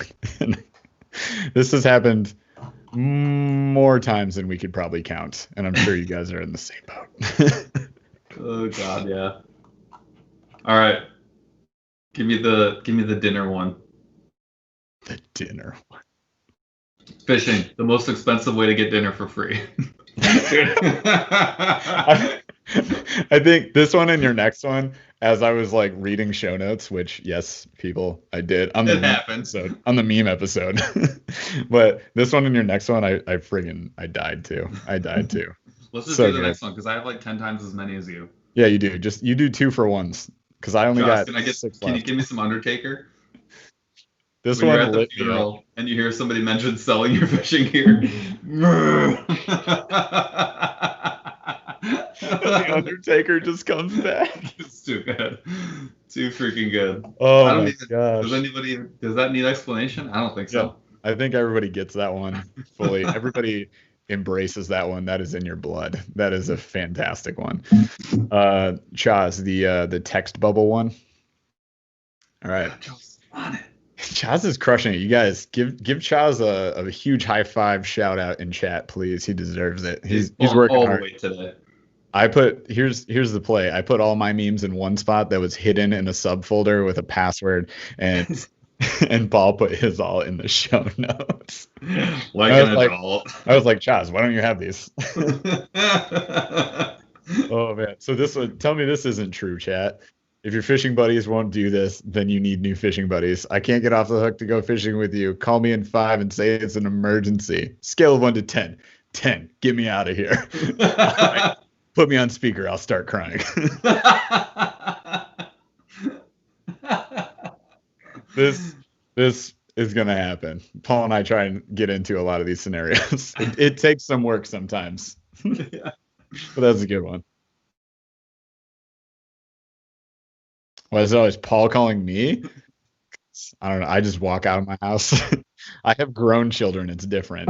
[SPEAKER 2] This has happened more times than we could probably count, and I'm sure you guys are in the same boat.
[SPEAKER 3] Oh God, yeah. All right. Give me the dinner one.
[SPEAKER 2] The dinner one.
[SPEAKER 3] Fishing, the most expensive way to get dinner for free.
[SPEAKER 2] I think this one and your next one, as I was like reading show notes, which yes, people, I did on the meme episode. But this one and your next one, I died too.
[SPEAKER 3] Let's just do the next one because I have like 10 times as many as you.
[SPEAKER 2] Yeah, you do. You do 2 for 1s. Because I only got 6 left.
[SPEAKER 3] Can you give me some Undertaker?
[SPEAKER 2] This
[SPEAKER 3] when
[SPEAKER 2] one
[SPEAKER 3] you're at the funeral and you hear somebody mention selling your fishing gear.
[SPEAKER 2] The Undertaker just comes back.
[SPEAKER 3] It's too good. Too freaking good.
[SPEAKER 2] Oh my gosh.
[SPEAKER 3] Does that need explanation? I don't think so.
[SPEAKER 2] I think everybody gets that one fully. Everybody embraces that one. That is in your blood. That is a fantastic one. Chaz, the text bubble one. All right.
[SPEAKER 3] On it.
[SPEAKER 2] Chaz is crushing it. You guys give Chaz a huge high five shout out in chat, please. He deserves it. He's working
[SPEAKER 3] all
[SPEAKER 2] hard.
[SPEAKER 3] the way today.
[SPEAKER 2] Here's the play. I put all my memes in one spot that was hidden in a subfolder with a password, and and Paul put his all in the show notes.
[SPEAKER 3] Like an adult.
[SPEAKER 2] I was like, Chaz, why don't you have these? Oh man. So tell me this isn't true, chat. If your fishing buddies won't do this, then you need new fishing buddies. I can't get off the hook to go fishing with you. Call me in 5 and say it's an emergency. Scale of 1 to 10. 10. Get me out of here. Right. Put me on speaker. I'll start crying. This is going to happen. Paul and I try and get into a lot of these scenarios. It takes some work sometimes.
[SPEAKER 3] Yeah.
[SPEAKER 2] But that's a good one. Why is it always Paul calling me? I don't know. I just walk out of my house. I have grown children. It's different.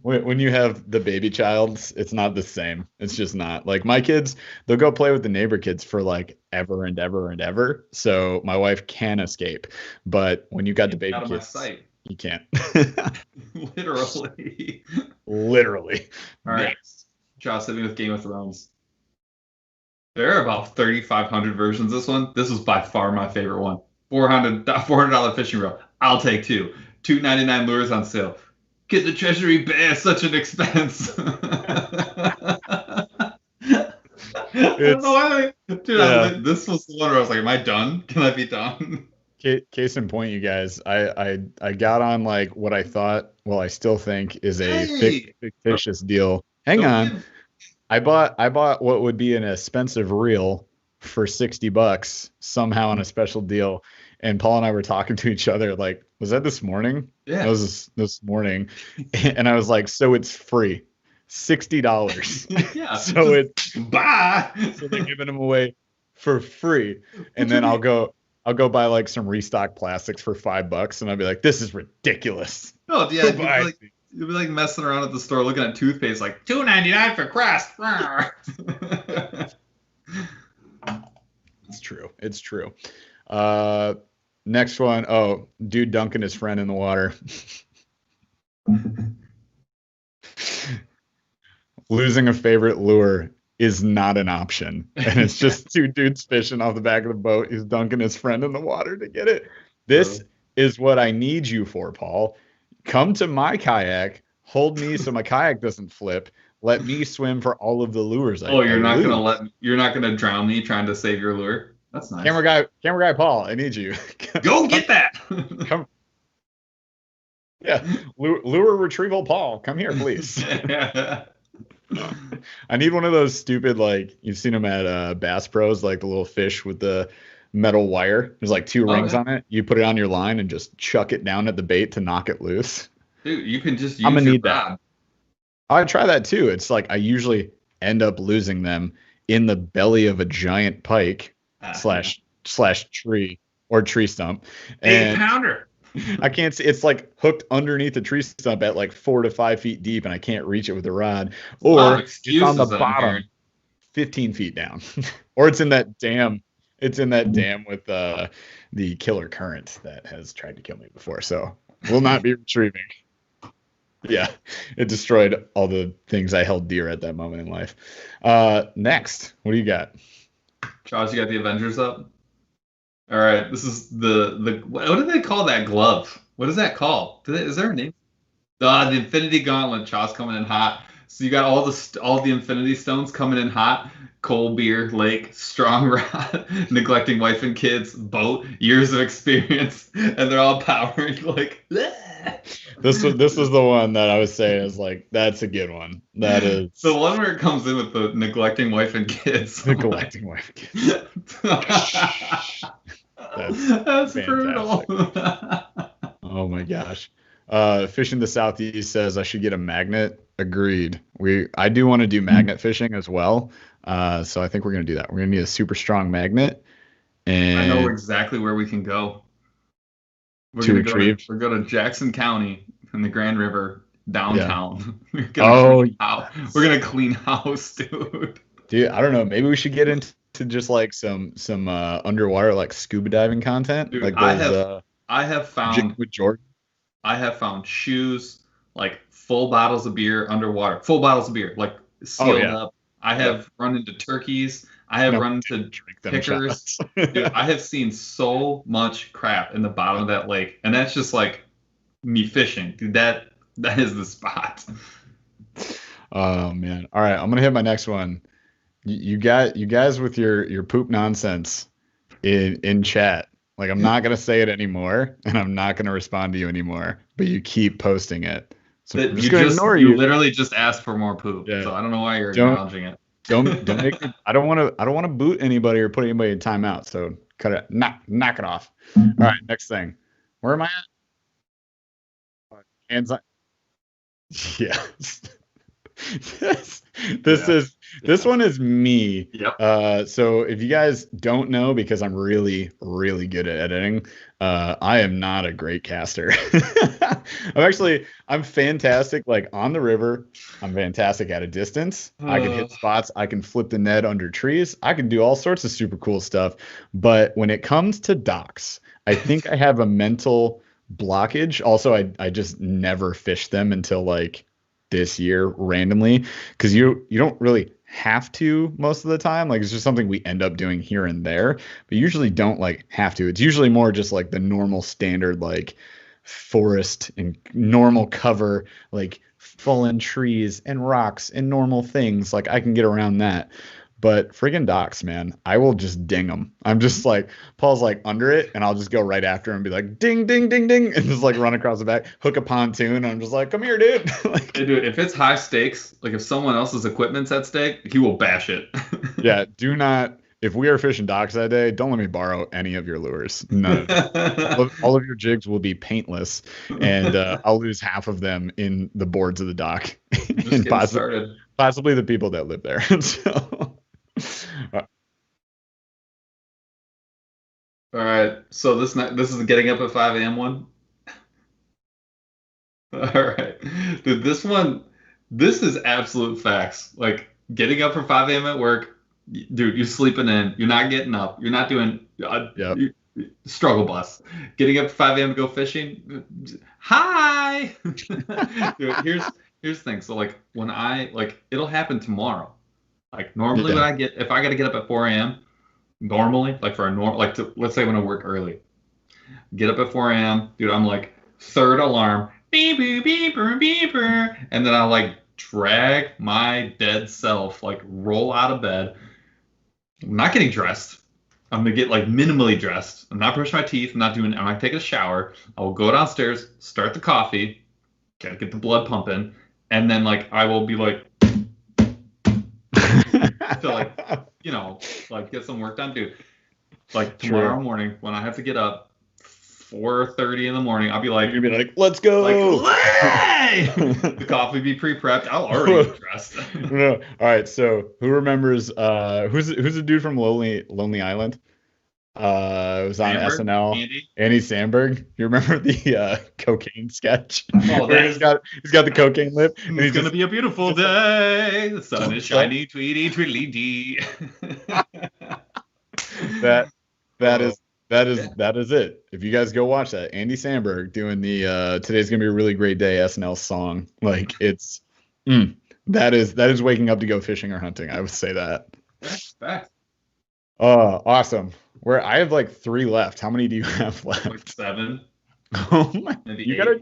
[SPEAKER 2] When you have the baby child, it's not the same. It's just not. Like my kids, they'll go play with the neighbor kids for like ever and ever and ever. So my wife can escape. But when you got the baby kids, you can't.
[SPEAKER 3] Literally.
[SPEAKER 2] Literally.
[SPEAKER 3] All right. Next. Josh, hit me with Game of Thrones. There are about 3,500 versions of this one. This was by far my favorite one. $400 fishing reel. I'll take two. $2.99 lures on sale. Get the treasury bear, such an expense. I don't know why. Dude, this was the one where I was like, am I done? Can I be done?
[SPEAKER 2] Case in point, you guys, I got on like what I thought, well, I still think is a fictitious deal. Hang on. I bought what would be an expensive reel for $60 somehow on a special deal. And Paul and I were talking to each other like, was that this morning?
[SPEAKER 3] Yeah.
[SPEAKER 2] That was this morning. And I was like, so it's free. $60.
[SPEAKER 3] Yeah.
[SPEAKER 2] So it's
[SPEAKER 3] bye.
[SPEAKER 2] So they're giving them away for free. And then I'll go buy like some restock plastics for $5 and I'll be like, this is ridiculous.
[SPEAKER 3] Oh yeah. You'll be like messing around at the store looking at toothpaste like $2.99 for Crest.
[SPEAKER 2] It's true. Next one. Oh, dude dunking his friend in the water. Losing a favorite lure is not an option. And it's just two dudes fishing off the back of the boat. He's dunking his friend in the water to get it. This is what I need you for, Paul. Come to my kayak, hold me so my kayak doesn't flip. Let me swim for all of the lures.
[SPEAKER 3] You're not gonna drown me trying to save your lure. That's nice.
[SPEAKER 2] Camera guy Paul, I need you.
[SPEAKER 3] Go get that.
[SPEAKER 2] Come. Yeah, lure retrieval Paul, come here, please. I need one of those stupid, like you've seen them at Bass Pros, like the little fish with the metal wire. There's like 2 rings on it. You put it on your line and just chuck it down at the bait to knock it loose.
[SPEAKER 3] Dude, you can just use
[SPEAKER 2] I'm gonna
[SPEAKER 3] your
[SPEAKER 2] need
[SPEAKER 3] rod.
[SPEAKER 2] that. I try that too. It's like I usually end up losing them in the belly of a giant pike slash tree or tree stump.
[SPEAKER 3] 8-pounder.
[SPEAKER 2] I can't see. It's like hooked underneath the tree stump at like 4 to 5 feet deep, and I can't reach it with the rod. Or it's on the bottom, 15 feet down. Or it's in that dam. It's in that dam with the killer current that has tried to kill me before. So will not be retrieving. Yeah, it destroyed all the things I held dear at that moment in life. Next, what do you got?
[SPEAKER 3] Josh, you got the Avengers up? All right, this is the what do they call that glove? What is that called? Is there a name? The Infinity Gauntlet. Josh coming in hot. So you got all the Infinity Stones coming in hot. Cold beer, lake, strong rod, neglecting wife and kids, boat, years of experience, and they're all powering like.
[SPEAKER 2] This was the one that I was saying is like that's a good one. That is
[SPEAKER 3] the one where it comes in with the neglecting wife and kids.
[SPEAKER 2] Neglecting wife and kids. That's
[SPEAKER 3] brutal.
[SPEAKER 2] Oh my gosh. Fishing the Southeast says I should get a magnet. Agreed. I do want to do magnet fishing as well. So I think we're gonna do that. We're gonna need a super strong magnet. And
[SPEAKER 3] I know exactly where we can go.
[SPEAKER 2] to retrieve.
[SPEAKER 3] We're going to Jackson County in the Grand River downtown.
[SPEAKER 2] Yeah.
[SPEAKER 3] We're gonna clean house, dude.
[SPEAKER 2] Dude, I don't know. Maybe we should get into just like some underwater like scuba diving content.
[SPEAKER 3] Dude,
[SPEAKER 2] like those,
[SPEAKER 3] I have found
[SPEAKER 2] with Jordan.
[SPEAKER 3] I have found shoes, like full bottles of beer underwater, full bottles of beer, like sealed up. I have run into turkeys. I have run into pickers. Dude, I have seen so much crap in the bottom of that lake, and that's just like me fishing. Dude, that is the spot.
[SPEAKER 2] Oh man. All right, I'm gonna hit my next one. You guys with your poop nonsense in chat. Like, I'm not gonna say it anymore, and I'm not gonna respond to you anymore. But you keep posting it, so I'm just gonna ignore you.
[SPEAKER 3] You literally just asked for more poop, so I don't know why you're acknowledging it.
[SPEAKER 2] Don't make me. I don't want to boot anybody or put anybody in timeout. So cut it. Knock it off. All right, next thing. Where am I at? Hands on. Yes. This one is me.
[SPEAKER 3] Yep.
[SPEAKER 2] So if you guys don't know, because I'm really, really good at editing, I am not a great caster. I'm fantastic. Like on the river, I'm fantastic at a distance. I can hit spots. I can flip the net under trees. I can do all sorts of super cool stuff. But when it comes to docks, I think I have a mental blockage. Also, I just never fish them until like this year randomly, because you don't really have to most of the time. Like, it's just something we end up doing here and there, but usually don't like have to. It's usually more just like the normal standard, like forest and normal cover, like fallen trees and rocks and normal things. Like, I can get around that. But friggin' docks, man, I will just ding them. I'm just like, Paul's like under it, and I'll just go right after him and be like, ding, ding, ding, ding, and just like run across the back, hook a pontoon, and I'm just like, come here, dude. Like,
[SPEAKER 3] hey, dude, if it's high stakes, like if someone else's equipment's at stake, he will bash it.
[SPEAKER 2] Yeah, do not. If we are fishing docks that day, don't let me borrow any of your lures. None. All of your jigs will be paintless, and I'll lose half of them in the boards of the dock, and possibly the people that live there. So.
[SPEAKER 3] All right, so this is the getting up at 5 a.m. one. All right, dude, this is absolute facts. Like, getting up for 5 a.m. at work, dude, you're sleeping in, you're not getting up, you're not doing struggle bus. Getting up at 5 a.m. to go fishing. Hi. Dude, here's the thing. So like when it'll happen tomorrow. Like normally if I got to get up at 4 a.m. normally, like for a normal, like let's say when I work early, get up at 4 a.m. Dude, I'm like third alarm, beep, beep, beeper, beeper, and then I like drag my dead self, like roll out of bed. I'm not getting dressed. I'm gonna get like minimally dressed. I'm not brushing my teeth. I'm not taking a shower. I will go downstairs, start the coffee, gotta get the blood pumping, and then like I will be like to like, like get some work done, dude. Like tomorrow morning when I have to get up 4:30 in the morning, I'll be like,
[SPEAKER 2] you're gonna be like, let's go.
[SPEAKER 3] Like, hey! The coffee be pre-prepped. I'll already be dressed.
[SPEAKER 2] No. All right. So who remembers? Who's the dude from Lonely Island? It was on SNL. Andy Samberg. You remember the cocaine sketch? Oh, where he's got the cocaine lip.
[SPEAKER 3] And it's gonna be a beautiful day. The sun is shiny, tweety, twiddly dee.
[SPEAKER 2] That is it. If you guys go watch that, Andy Samberg doing the "Today's Gonna Be a Really Great Day" SNL song. Like, it's that is waking up to go fishing or hunting. I would say that.
[SPEAKER 3] Facts.
[SPEAKER 2] Awesome. Where I have like 3 left. How many do you have left?
[SPEAKER 3] Like 7.
[SPEAKER 2] Oh my! You gotta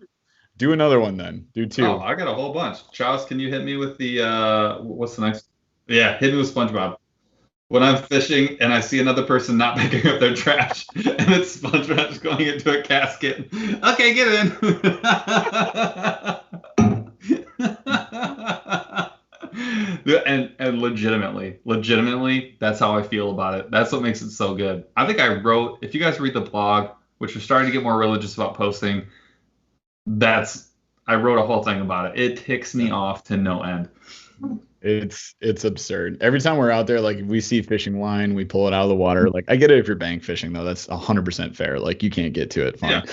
[SPEAKER 2] do another one then. Do 2.
[SPEAKER 3] Oh, I got a whole bunch. Charles, can you hit me with the what's the next? Yeah, hit me with SpongeBob. When I'm fishing and I see another person not picking up their trash, and it's SpongeBob just going into a casket. Okay, get in. And legitimately, that's how I feel about it. That's what makes it so good. I think if you guys read the blog, which we're starting to get more religious about posting, I wrote a whole thing about it. It ticks me off to no end.
[SPEAKER 2] It's absurd. Every time we're out there, like if we see fishing line, we pull it out of the water. Like, I get it if you're bank fishing though. That's 100% fair. Like, you can't get to it. Fine.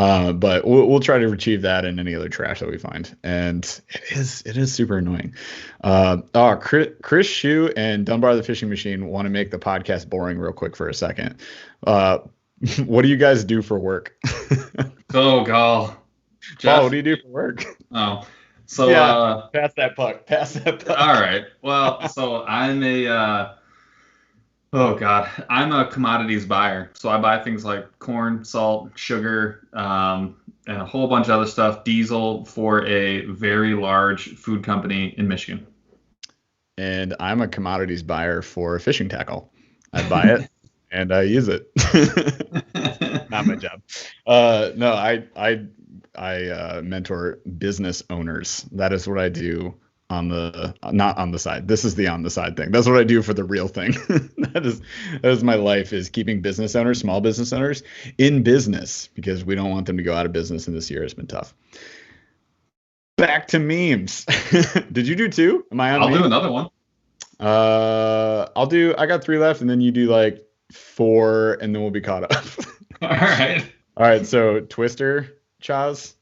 [SPEAKER 2] But we'll try to retrieve that and any other trash that we find. And it is super annoying. Chris Shue and Dunbar the Fishing Machine want to make the podcast boring real quick for a second. What do you guys do for work?
[SPEAKER 3] Oh, God.
[SPEAKER 2] Paul, what do you do for work?
[SPEAKER 3] Oh, so
[SPEAKER 2] pass that puck.
[SPEAKER 3] All right. Well, so I'm I'm a commodities buyer. So I buy things like corn, salt, sugar, and a whole bunch of other stuff, diesel for a very large food company in Michigan.
[SPEAKER 2] And I'm a commodities buyer for fishing tackle. I buy it and I use it. Not my job. No, I mentor business owners. That is what I do not on the side. This is the on the side thing. That's what I do for the real thing. That is my life, is keeping business owners, small business owners in business, because we don't want them to go out of business, and this year has been tough. Back to memes. Did you do 2? Am I on?
[SPEAKER 3] I'll do another one.
[SPEAKER 2] I got 3 left, and then you do like 4, and then we'll be caught up.
[SPEAKER 3] All right.
[SPEAKER 2] So Twister, Chaz.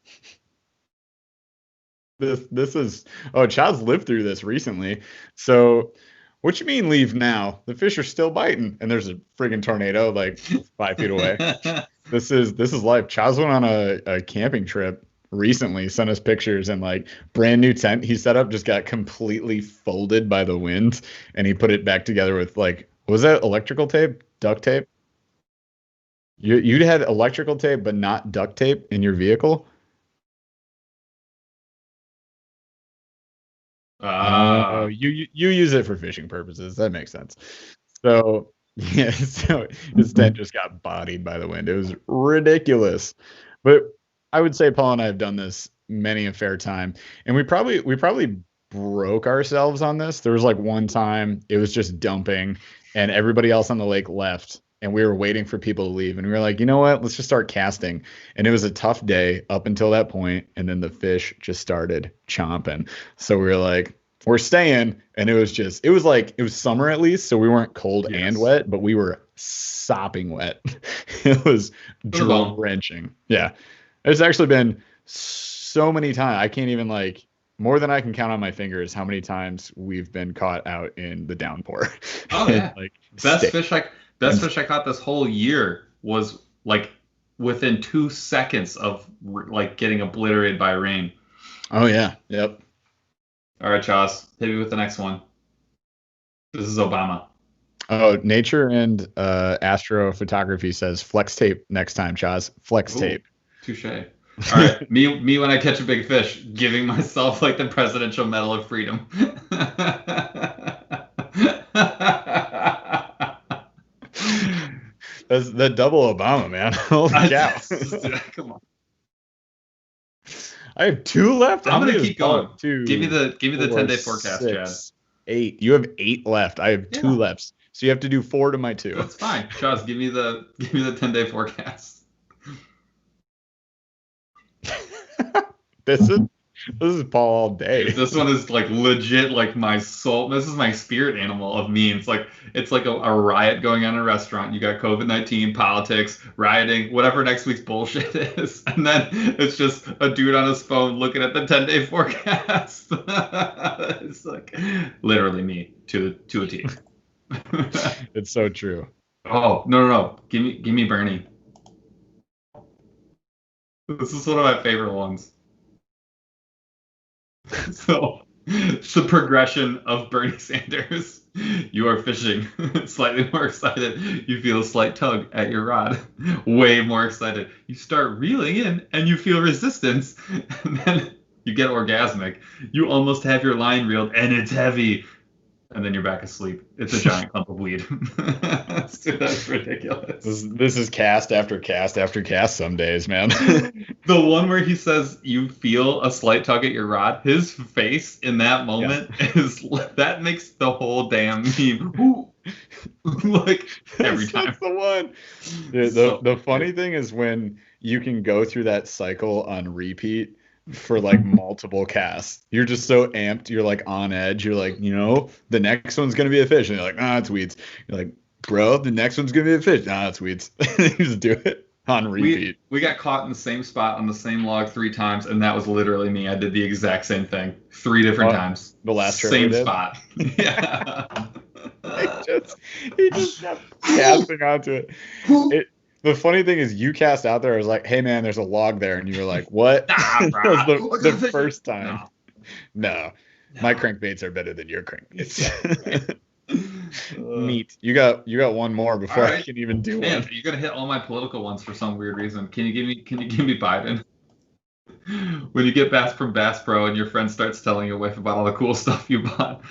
[SPEAKER 2] This is Chaz lived through this recently. So what you mean leave now? The fish are still biting, and there's a friggin' tornado like 5 feet away. This is life. Chaz went on a camping trip recently, sent us pictures, and like brand new tent he set up just got completely folded by the wind, and he put it back together with like, was that electrical tape? Duct tape? You had electrical tape but not duct tape in your vehicle? You use it for fishing purposes. That makes sense. So yeah, so his tent just got bodied by the wind. It was ridiculous. But I would say Paul and I have done this many a fair time, and we probably broke ourselves on this. There was like one time it was just dumping, and everybody else on the lake left, and we were waiting for people to leave, and we were like, you know what? Let's just start casting. And it was a tough day up until that point, and then the fish just started chomping. So we were like, we're staying, and it was summer at least, so we weren't cold and wet, but we were sopping wet. It was drenching. Yeah. It's actually been so many times. I can't even more than I can count on my fingers how many times we've been caught out in the downpour.
[SPEAKER 3] Oh yeah. Best fish I caught this whole year was like within 2 seconds of like getting obliterated by rain.
[SPEAKER 2] Oh yeah. Yep.
[SPEAKER 3] All right, Chaz, hit me with the next one. This is Obama.
[SPEAKER 2] Oh, Nature and Astrophotography says flex tape next time, Chaz. Flex tape.
[SPEAKER 3] Touche. All right, me when I catch a big fish, giving myself like the Presidential Medal of Freedom.
[SPEAKER 2] That's the double Obama, man. Holy cow.
[SPEAKER 3] Come on.
[SPEAKER 2] I have 2 left.
[SPEAKER 3] I'm gonna keep going.
[SPEAKER 2] 2,
[SPEAKER 3] give me the 10-day forecast,
[SPEAKER 2] 6,
[SPEAKER 3] Chad.
[SPEAKER 2] 8. You have 8 left. I have 2 left. So you have to do 4 to my 2.
[SPEAKER 3] That's fine. Chaz, give me the 10-day forecast.
[SPEAKER 2] This is Paul all day.
[SPEAKER 3] This one is like legit, like my soul. This is my spirit animal of memes. It's like a riot going on in a restaurant. You got COVID-19, politics, rioting, whatever next week's bullshit is, and then it's just a dude on his phone looking at the 10-day forecast. It's like literally me to a T.
[SPEAKER 2] It's so true.
[SPEAKER 3] Oh no! Give me Bernie. This is one of my favorite ones. So, it's the progression of Bernie Sanders. You are fishing, slightly more excited. You feel a slight tug at your rod, way more excited. You start reeling in, and you feel resistance, and then you get orgasmic. You almost have your line reeled, and it's heavy. And then you're back asleep. It's a giant clump of weed. Dude, that's ridiculous.
[SPEAKER 2] This is cast after cast after cast some days, man.
[SPEAKER 3] The one where he says you feel a slight tug at your rod, his face in that moment that makes the whole damn meme. Like every time.
[SPEAKER 2] That's the one. Dude, the funny thing is when you can go through that cycle on repeat for like multiple casts. You're just so amped. You're like on edge. You're like, the next one's going to be a fish. And you're like, it's weeds. You're like, bro, the next one's going to be a fish. It's weeds. You just do it. on repeat.
[SPEAKER 3] We got caught in the same spot on the same log 3 times, and that was literally me. I did the exact same thing 3 different times.
[SPEAKER 2] The last trip
[SPEAKER 3] same
[SPEAKER 2] we did?
[SPEAKER 3] spot. Yeah.
[SPEAKER 2] he just kept casting onto it. The funny thing is, you cast out there. I was like, "Hey man, there's a log there," and you were like, "What?"
[SPEAKER 3] Nah,
[SPEAKER 2] That was the
[SPEAKER 3] bro.
[SPEAKER 2] first time. No, my crankbaits are better than your crankbaits. Neat. You got one more before I can even do
[SPEAKER 3] Man,
[SPEAKER 2] one.
[SPEAKER 3] you're gonna hit all my political ones for some weird reason. Can you give me Biden? When you get back from Bass Pro and your friend starts telling your wife about all the cool stuff you bought,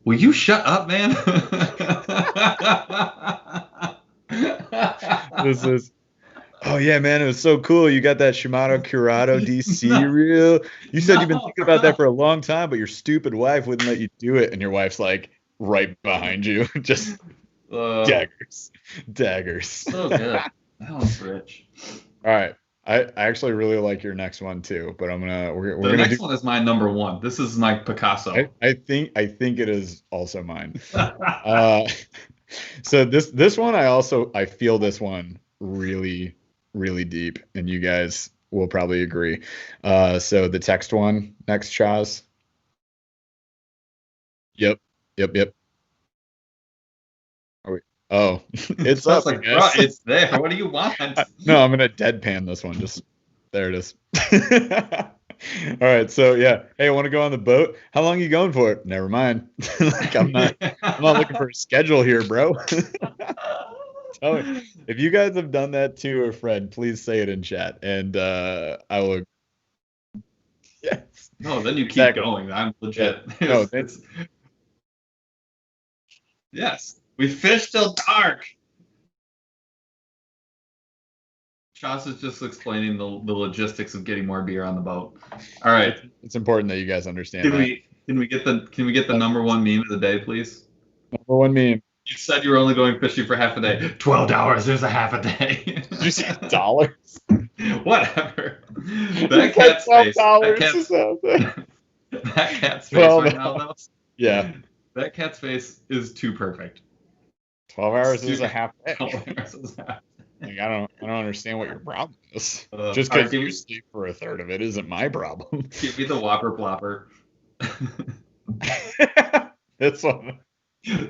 [SPEAKER 3] will you shut up, man?
[SPEAKER 2] This is. Oh yeah, man, it was so cool. You got that Shimano Curado DC reel. You said you've been thinking about that for a long time, but your stupid wife wouldn't let you do it, and your wife's like right behind you, just daggers.
[SPEAKER 3] So good. That was rich.
[SPEAKER 2] All right, I actually really like your next one too, but we're
[SPEAKER 3] The
[SPEAKER 2] gonna
[SPEAKER 3] next one is my number 1. This is my Picasso.
[SPEAKER 2] I think it is also mine. So this one I feel this one really, really deep, and you guys will probably agree. So the text one next, Chaz. Yep. Oh, it's up.
[SPEAKER 3] Like, bro, it's there. What do you want?
[SPEAKER 2] No, I'm gonna deadpan this one. Just there it is. All right, so yeah. Hey, I want to go on the boat. How long are you going for it? Never mind. Like I'm not looking for a schedule here, bro. Tell me if you guys have done that to a friend, please say it in chat, and I will. Yes.
[SPEAKER 3] No, then you keep going. I'm legit.
[SPEAKER 2] Yeah. No,
[SPEAKER 3] yes. We fish till dark. Chas is just explaining the logistics of getting more beer on the boat. All right.
[SPEAKER 2] It's important that you guys understand.
[SPEAKER 3] Can we get the number 1 meme of the day, please?
[SPEAKER 2] Number 1 meme.
[SPEAKER 3] You said you were only going fishing for half a day. $12. There's a half a day.
[SPEAKER 2] Did you say dollars?
[SPEAKER 3] Whatever. That cat's face. That cat's face right now, though.
[SPEAKER 2] Yeah.
[SPEAKER 3] That cat's face is too perfect.
[SPEAKER 2] 12 hours is a half day.
[SPEAKER 3] 12 hours is a half day.
[SPEAKER 2] Like, I don't understand what your problem is. Just because you sleep for a third of it isn't my problem.
[SPEAKER 3] Give me the Whopper Plopper.
[SPEAKER 2] This one.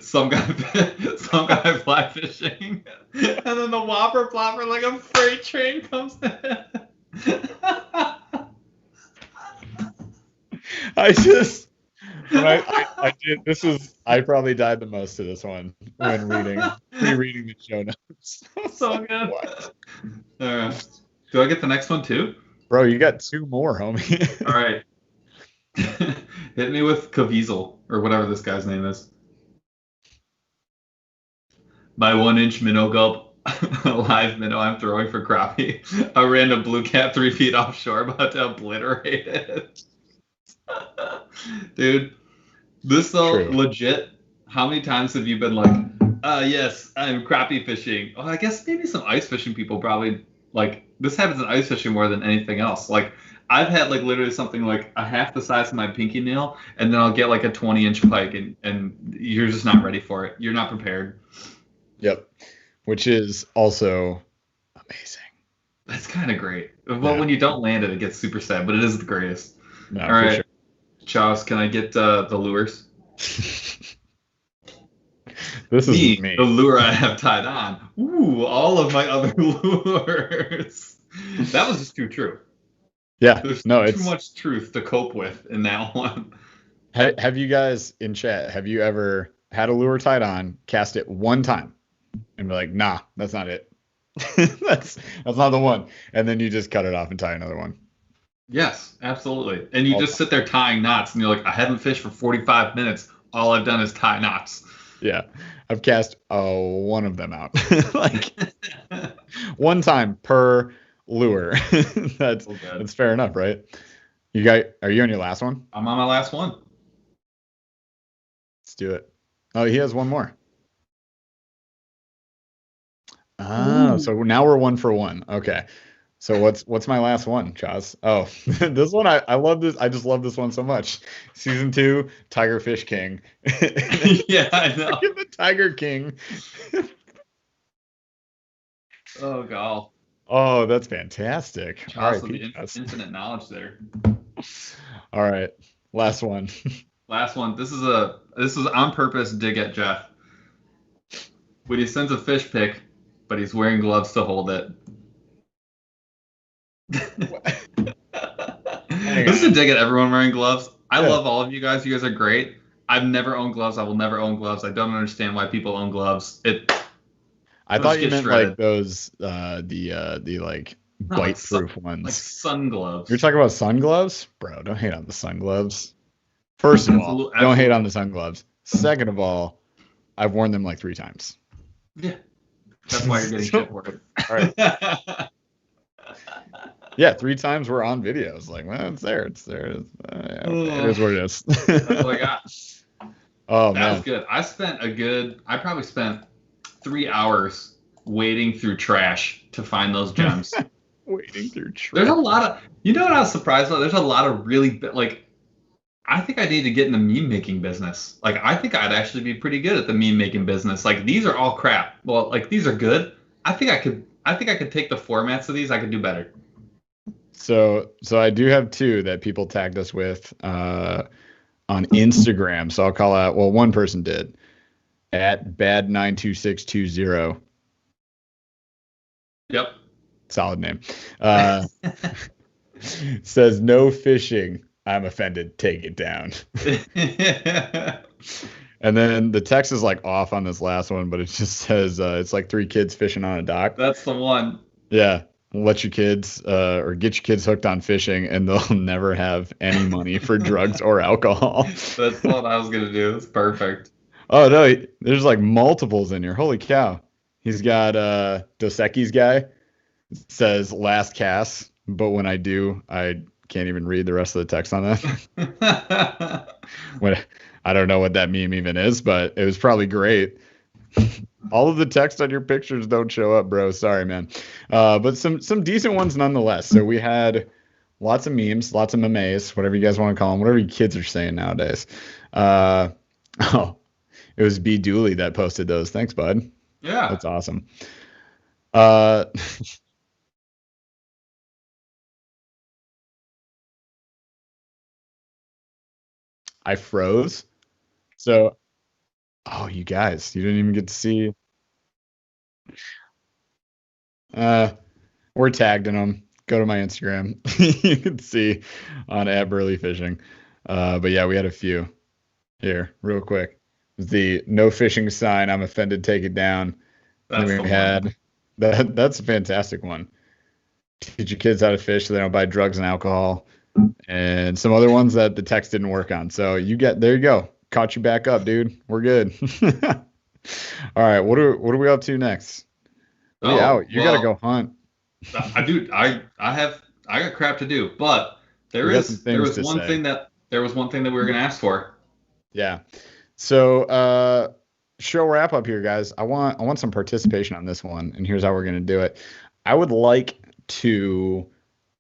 [SPEAKER 3] Some guy fly fishing, and then the Whopper Plopper like a freight train comes in.
[SPEAKER 2] I did. I probably died the most to this one when rereading the show notes.
[SPEAKER 3] So good. What? Do I get the next one too?
[SPEAKER 2] Bro, you got 2 more, homie.
[SPEAKER 3] All right. Hit me with Caviezel or whatever this guy's name is. My 1-inch minnow gulp, a live minnow I'm throwing for crappie. A random blue cat 3 feet offshore, about to obliterate it. Dude, this though,
[SPEAKER 2] True.
[SPEAKER 3] legit. How many times have you been like, yes, I'm crappie fishing? Well, I guess maybe some ice fishing people probably like this happens in ice fishing more than anything else. Like I've had like literally something like a half the size of my pinky nail, and then I'll get like a 20-inch pike, and you're just not ready for it. You're not prepared.
[SPEAKER 2] Yep. Which is also amazing.
[SPEAKER 3] That's kind of great. Well, when you don't land it, it gets super sad, but it is the greatest.
[SPEAKER 2] No,
[SPEAKER 3] all right,
[SPEAKER 2] sure.
[SPEAKER 3] Charles, can I get the lures?
[SPEAKER 2] This is me.
[SPEAKER 3] The lure I have tied on. Ooh, all of my other lures. That was just too true.
[SPEAKER 2] Yeah.
[SPEAKER 3] There's too much truth to cope with in that one.
[SPEAKER 2] Have you guys in chat, have you ever had a lure tied on, cast it one time, and be like, nah, that's not it. that's not the one. And then you just cut it off and tie another one.
[SPEAKER 3] Yes, absolutely. And you just sit there tying knots, and you're like, I haven't fished for 45 minutes. All I've done is tie knots.
[SPEAKER 2] Yeah. Have cast one of them out. Like one time per lure. That's fair enough, right? Are you on your last one?
[SPEAKER 3] I'm on my last one.
[SPEAKER 2] Let's do it. Oh, he has one more. Oh, so now we're 1 for 1. Okay. So what's my last one, Chaz? Oh, this one I love this. I just love this one so much. Season 2, Tiger Fish King.
[SPEAKER 3] Yeah, I know.
[SPEAKER 2] The Tiger King.
[SPEAKER 3] Oh god.
[SPEAKER 2] Oh, that's fantastic. All right,
[SPEAKER 3] Jocelyn, the
[SPEAKER 2] Pete.
[SPEAKER 3] infinite knowledge there.
[SPEAKER 2] All right, last one.
[SPEAKER 3] Last one. This is on purpose dig at Jeff. When he sends a fish pic, but he's wearing gloves to hold it. This is a dig at everyone wearing gloves. I love all of you guys. You guys are great. I've never owned gloves. I will never own gloves. I don't understand why people own gloves.
[SPEAKER 2] I thought you meant
[SPEAKER 3] shredded.
[SPEAKER 2] like those the like bite-proof ones.
[SPEAKER 3] Like sun gloves.
[SPEAKER 2] You're talking about sun gloves? Bro, don't hate on the sun gloves. First of all, don't hate on the sun gloves. Second of all, I've worn them like 3 times.
[SPEAKER 3] Yeah. That's why you're getting shit for it.
[SPEAKER 2] All right. Yeah, 3 times we're on videos. Like, well, it's there. It's there. It is what it is.
[SPEAKER 3] That's all I got.
[SPEAKER 2] Oh,
[SPEAKER 3] that was good. I probably spent 3 hours wading through trash to find those gems.
[SPEAKER 2] Wading through trash.
[SPEAKER 3] There's a lot of, you know what I was surprised about? There's a lot of really, like, I think I need to get in the meme making business. Like, I think I'd actually be pretty good at the meme making business. Like, these are all crap. Well, like, these are good. I think I could take the formats of these. I could do better.
[SPEAKER 2] So I do have 2 that people tagged us with on Instagram. So I'll call out, well, one person did, at bad92620.
[SPEAKER 3] Yep.
[SPEAKER 2] Solid name. Says, no fishing. I'm offended. Take it down. And then the text is like off on this last one, but it just says it's like 3 kids fishing on a dock.
[SPEAKER 3] That's the one.
[SPEAKER 2] Yeah. Let your kids or get your kids hooked on fishing, and they'll never have any money for drugs or alcohol.
[SPEAKER 3] That's what I was going to do. It's perfect.
[SPEAKER 2] Oh, no. There's like multiples in here. Holy cow. He's got Dos Equis guy. It says last cast, but when I do, I can't even read the rest of the text on that. I don't know what that meme even is, but it was probably great. All of the text on your pictures don't show up, bro. Sorry, man. But some decent ones nonetheless. So we had lots of memes, lots of memes, whatever you guys want to call them, whatever you kids are saying nowadays. It was B. Dooley that posted those. Thanks, bud.
[SPEAKER 3] Yeah.
[SPEAKER 2] That's awesome. I froze. So, oh, you guys, you didn't even get to see. We're tagged in them. Go to my Instagram. You can see on @BurlyFishing. But yeah, we had a few here real quick. The no fishing sign. I'm offended. Take it down.
[SPEAKER 3] That's
[SPEAKER 2] we had that. That's a fantastic one. Teach your kids how to fish so they don't buy drugs and alcohol. And some other ones that the text didn't work on. So there you go. Caught you back up, dude. We're good. All right. What are we up to next? You gotta go hunt.
[SPEAKER 3] I do. I got crap to do, but there was one thing that we were gonna ask for.
[SPEAKER 2] Yeah. So show wrap up here, guys. I want some participation on this one, and here's how we're gonna do it. I would like to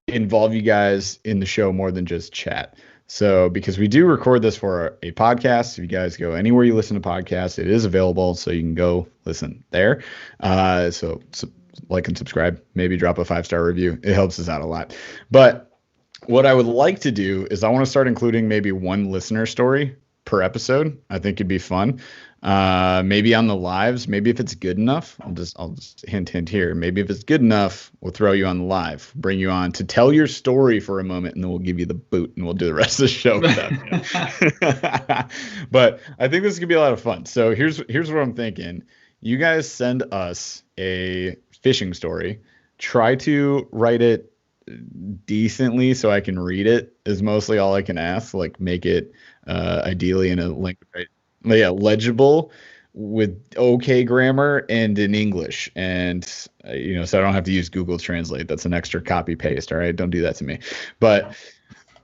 [SPEAKER 2] involve you guys in the show more than just chat. So because we do record this for a podcast, if you guys go anywhere you listen to podcasts, it is available, so you can go listen there. So like and subscribe, maybe drop a 5-star review. It helps us out a lot. But what I would like to do is I want to start including maybe one listener story per episode. I think it'd be fun. Maybe on the lives, maybe if it's good enough, I'll just hint here. Maybe if it's good enough, we'll throw you on the live, bring you on to tell your story for a moment, and then we'll give you the boot and we'll do the rest of the show without you. But I think this could be a lot of fun. So here's what I'm thinking. You guys send us a fishing story. Try to write it decently so I can read it is mostly all I can ask. Like make it ideally in a language, right? Legible with okay grammar and in English. And, so I don't have to use Google Translate. That's an extra copy paste. All right. Don't do that to me. But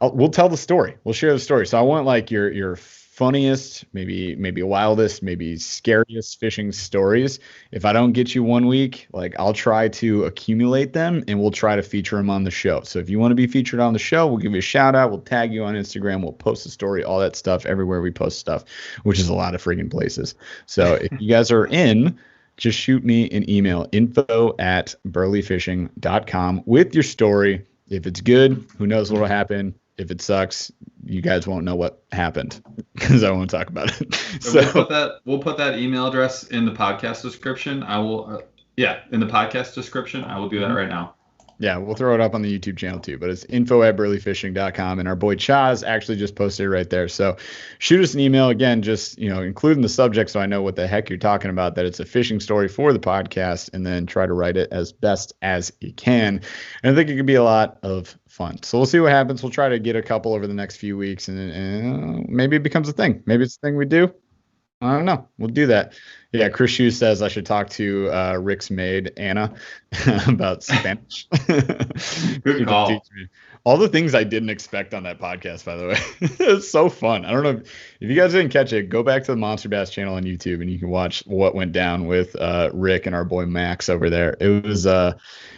[SPEAKER 2] we'll tell the story. We'll share the story. So I want like your funniest, maybe wildest, maybe scariest fishing stories. If I don't get you one week, like I'll try to accumulate them and we'll try to feature them on the show. So if you want to be featured on the show, we'll give you a shout out. We'll tag you on Instagram. We'll post a story, all that stuff everywhere we post stuff, which is a lot of freaking places. So if you guys are in, just shoot me an email, info@burlyfishing.com with your story. If it's good, who knows what will happen. If it sucks, you guys won't know what happened because I won't talk about it. So
[SPEAKER 3] we'll put that email address in the podcast description. I will, in the podcast description. I will do that right now.
[SPEAKER 2] Yeah, we'll throw it up on the YouTube channel too, but it's info@burlyfishing.com, and our boy Chaz actually just posted it right there. So shoot us an email again, just, including the subject so I know what the heck you're talking about, that it's a fishing story for the podcast, and then try to write it as best as you can. And I think it could be a lot of fun. So we'll see what happens. We'll try to get a couple over the next few weeks, and maybe it becomes a thing. Maybe it's a thing we do. I don't know. We'll do that. Yeah, Chris Hughes says I should talk to Rick's maid, Anna, about Spanish.
[SPEAKER 3] Good call.
[SPEAKER 2] All the things I didn't expect on that podcast, by the way. It's so fun. I don't know if you guys didn't catch it, go back to the Monster Bass channel on YouTube and you can watch what went down with Rick and our boy Max over there. It was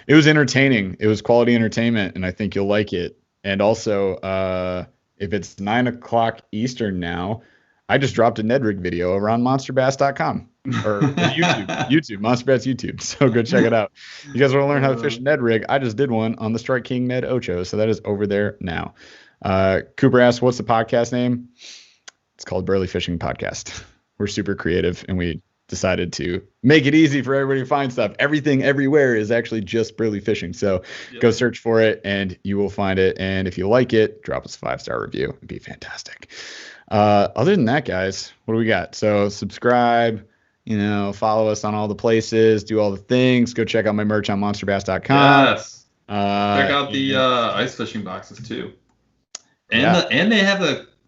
[SPEAKER 2] entertaining. It was quality entertainment, and I think you'll like it. And also, if it's 9:00 Eastern now, I just dropped a Ned Rig video over on monsterbass.com or YouTube, Monster Bass YouTube. So go check it out. You guys want to learn how to fish a Ned Rig? I just did one on the Strike King Ned Ocho. So that is over there now. Cooper asked, what's the podcast name? It's called Burly Fishing Podcast. We're super creative and we decided to make it easy for everybody to find stuff. Everything everywhere is actually just Burly Fishing. So Go search for it and you will find it. And if you like it, drop us a 5-star review. It'd be fantastic. Other than that, guys, what do we got? So subscribe, follow us on all the places, do all the things. Go check out my merch on monsterbass.com.
[SPEAKER 3] Yes. Check out the ice fishing boxes too. And they have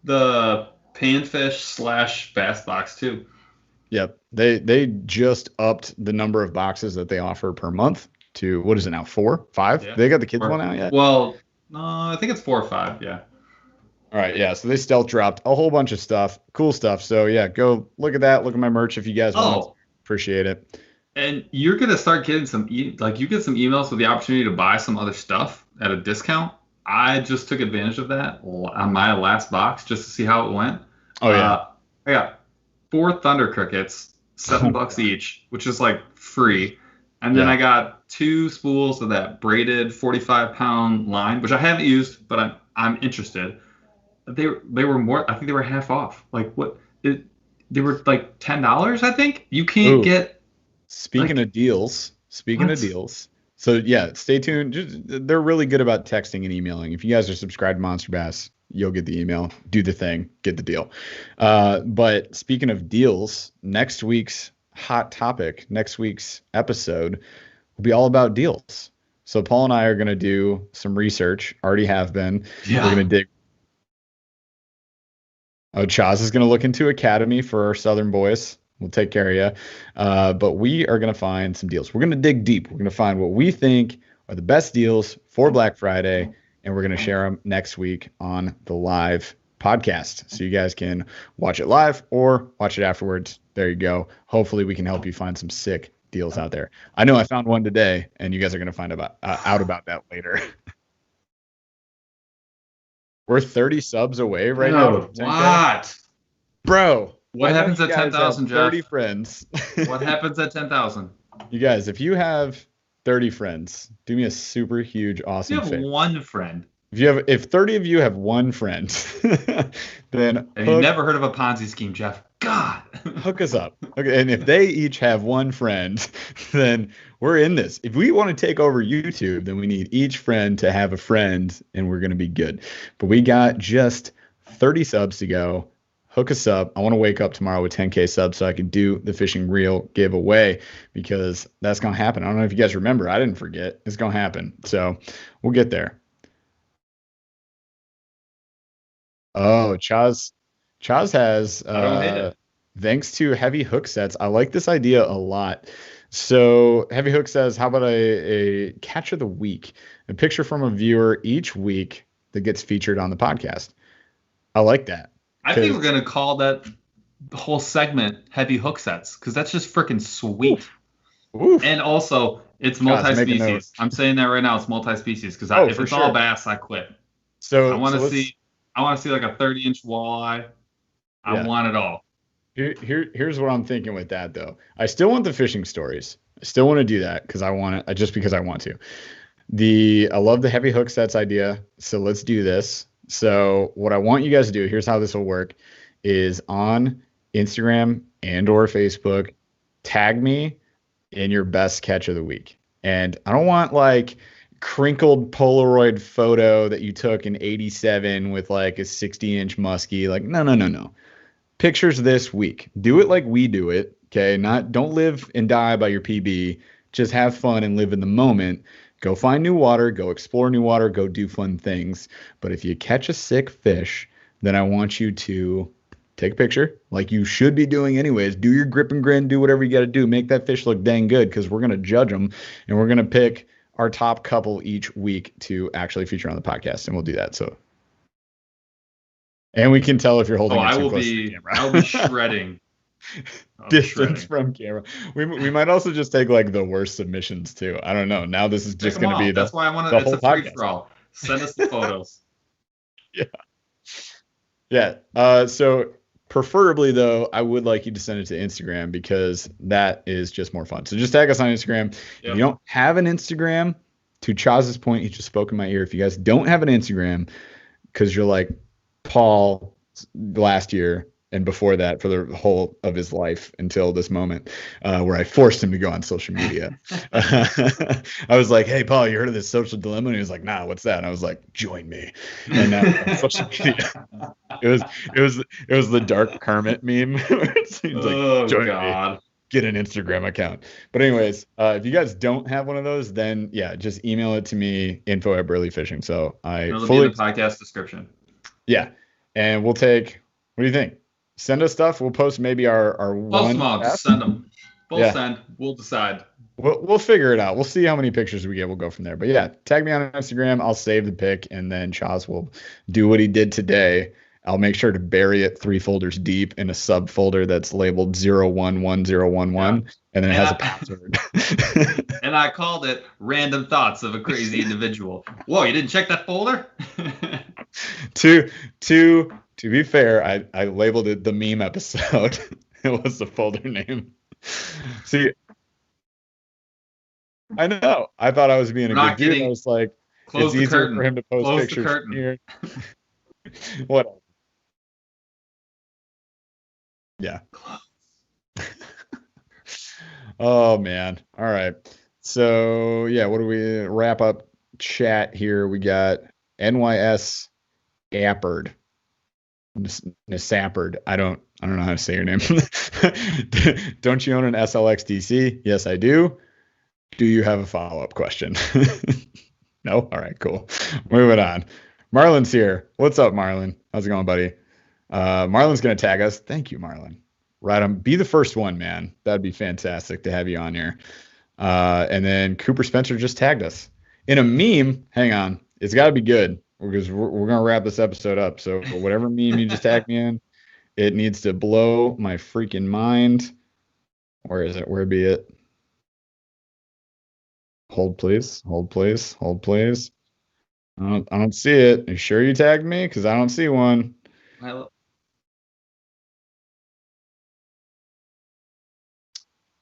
[SPEAKER 3] the panfish / bass box too.
[SPEAKER 2] Yep. They just upped the number of boxes that they offer per month to, what is it now? 4, 5? Yeah. They got the kids one out yet?
[SPEAKER 3] Well, no, I think it's 4 or 5. Yeah.
[SPEAKER 2] All right, yeah. So they stealth dropped a whole bunch of stuff, cool stuff. So yeah, go look at that. Look at my merch if you guys want. Appreciate it.
[SPEAKER 3] And you're gonna start getting you get some emails with the opportunity to buy some other stuff at a discount. I just took advantage of that on my last box just to see how it went.
[SPEAKER 2] Oh yeah.
[SPEAKER 3] I got 4 Thunder Crickets, $7 each, which is like free. And then I got 2 spools of that braided 45-pound line, which I haven't used, but I'm interested. They were more. I think they were half off. Like what? They were like $10. I think you can't get.
[SPEAKER 2] Speaking of deals. So yeah, stay tuned. They're really good about texting and emailing. If you guys are subscribed to Monster Bass, you'll get the email. Do the thing. Get the deal. But speaking of deals, next week's hot topic, next week's episode will be all about deals. So Paul and I are going to do some research. Already have been. Yeah. We're going to dig. Chaz is going to look into Academy for our Southern boys. We'll take care of you. But we are going to find some deals. We're going to dig deep. We're going to find what we think are the best deals for Black Friday, and we're going to share them next week on the live podcast. So you guys can watch it live or watch it afterwards. There you go. Hopefully we can help you find some sick deals out there. I know I found one today, and you guys are going to find out about that later. We're 30 subs away right now.
[SPEAKER 3] What?
[SPEAKER 2] Bro.
[SPEAKER 3] What happens at 10,000, Jeff?
[SPEAKER 2] 30 friends.
[SPEAKER 3] What happens at 10,000?
[SPEAKER 2] You guys, if you have 30 friends, do me a super huge, awesome favor.
[SPEAKER 3] You have one friend.
[SPEAKER 2] If 30 of you have one friend, then
[SPEAKER 3] you never heard of a Ponzi scheme, Jeff. God.
[SPEAKER 2] Hook us up. Okay, and if they each have one friend, then we're in this. If we want to take over YouTube, then we need each friend to have a friend, and we're going to be good. But we got just 30 subs to go. Hook us up. I want to wake up tomorrow with 10K subs so I can do the fishing reel giveaway, because that's going to happen. I don't know if you guys remember. I didn't forget. It's going to happen. So we'll get there. Oh, Chaz has, thanks to Heavy Hook Sets. I like this idea a lot. So Heavy Hook says, how about a catch of the week? A picture from a viewer each week that gets featured on the podcast. I like that.
[SPEAKER 3] I think we're going to call that whole segment Heavy Hook Sets, because that's just freaking sweet. Oof. And also, it's multi-species. I'm saying that right now. It's multi-species, because if it's all bass, I quit.
[SPEAKER 2] So
[SPEAKER 3] I want to see like a 30-inch walleye. I want it all.
[SPEAKER 2] Here's what I'm thinking with that though. I still want the fishing stories. I still want to do that because I want it just because I want to. I love the heavy hook sets idea. So let's do this. So what I want you guys to do, here's how this will work, is on Instagram and or Facebook, tag me in your best catch of the week. And I don't want like crinkled Polaroid photo that you took in 87 with like a 60-inch muskie. Like, no, no, no, no. Pictures this week. Do it like we do it. Okay. Don't live and die by your PB. Just have fun and live in the moment. Go find new water, go explore new water, go do fun things. But if you catch a sick fish, then I want you to take a picture like you should be doing anyways. Do your grip and grin, do whatever you got to do. Make that fish look dang good because we're going to judge them and we're going to pick our top couple each week to actually feature on the podcast. And we'll do that. So, and we can tell if you're holding it too close to the camera.
[SPEAKER 3] I will be shredding.
[SPEAKER 2] Distance from camera. We might also just take like the worst submissions too. I don't know. Now this is just going to be
[SPEAKER 3] that's why I want to. It's a free for all. Send us the photos.
[SPEAKER 2] Yeah. So preferably though, I would like you to send it to Instagram because that is just more fun. So just tag us on Instagram. Yep. If you don't have an Instagram, to Chaz's point, he just spoke in my ear. If you guys don't have an Instagram, because you're like Paul last year and before that for the whole of his life until this moment where I forced him to go on social media. I was like, hey, Paul, you heard of this social dilemma? And he was like, nah, what's that? And I was like, join me. And now social media. It was the dark Kermit meme. It seems like, join me. Get an Instagram account. But anyways, if you guys don't have one of those, then yeah, just email it to me, info@BurlyFishing. So
[SPEAKER 3] it'll be in the podcast description.
[SPEAKER 2] Yeah. And we'll take, what do you think? Send us stuff. We'll post maybe our
[SPEAKER 3] post them. Send them. We'll send. We'll decide.
[SPEAKER 2] We'll figure it out. We'll see how many pictures we get. We'll go from there. But yeah, tag me on Instagram. I'll save the pic, and then Chaz will do what he did today. I'll make sure to bury it 3 folders deep in a subfolder that's labeled 011011, and then it has a password.
[SPEAKER 3] And I called it "Random Thoughts of a Crazy Individual." Whoa, you didn't check that folder?
[SPEAKER 2] To be fair, I labeled it the meme episode. It was the folder name. See, I know. I thought I was being a good dude. I was like, it's easier for him to post pictures here. What? Yeah. Oh man. All right. So yeah, what do we wrap up chat here? We got NYS Appard. Sappard. I don't know how to say your name. Don't you own an SLX DC? Yes, I do. Do you have a follow-up question? No? All right, cool. Moving on. Marlon's here. What's up, Marlon? How's it going, buddy? Marlon's going to tag us. Thank you, Marlon. Right on. Be the first one, man. That'd be fantastic to have you on here. And then Cooper Spencer just tagged us in a meme. Hang on. It's got to be good because we're going to wrap this episode up. So whatever meme you just tagged me in, it needs to blow my freaking mind. Where is it? Where be it? Hold, please. Hold, please. Hold, please. I don't see it. Are you sure you tagged me? Because I don't see one.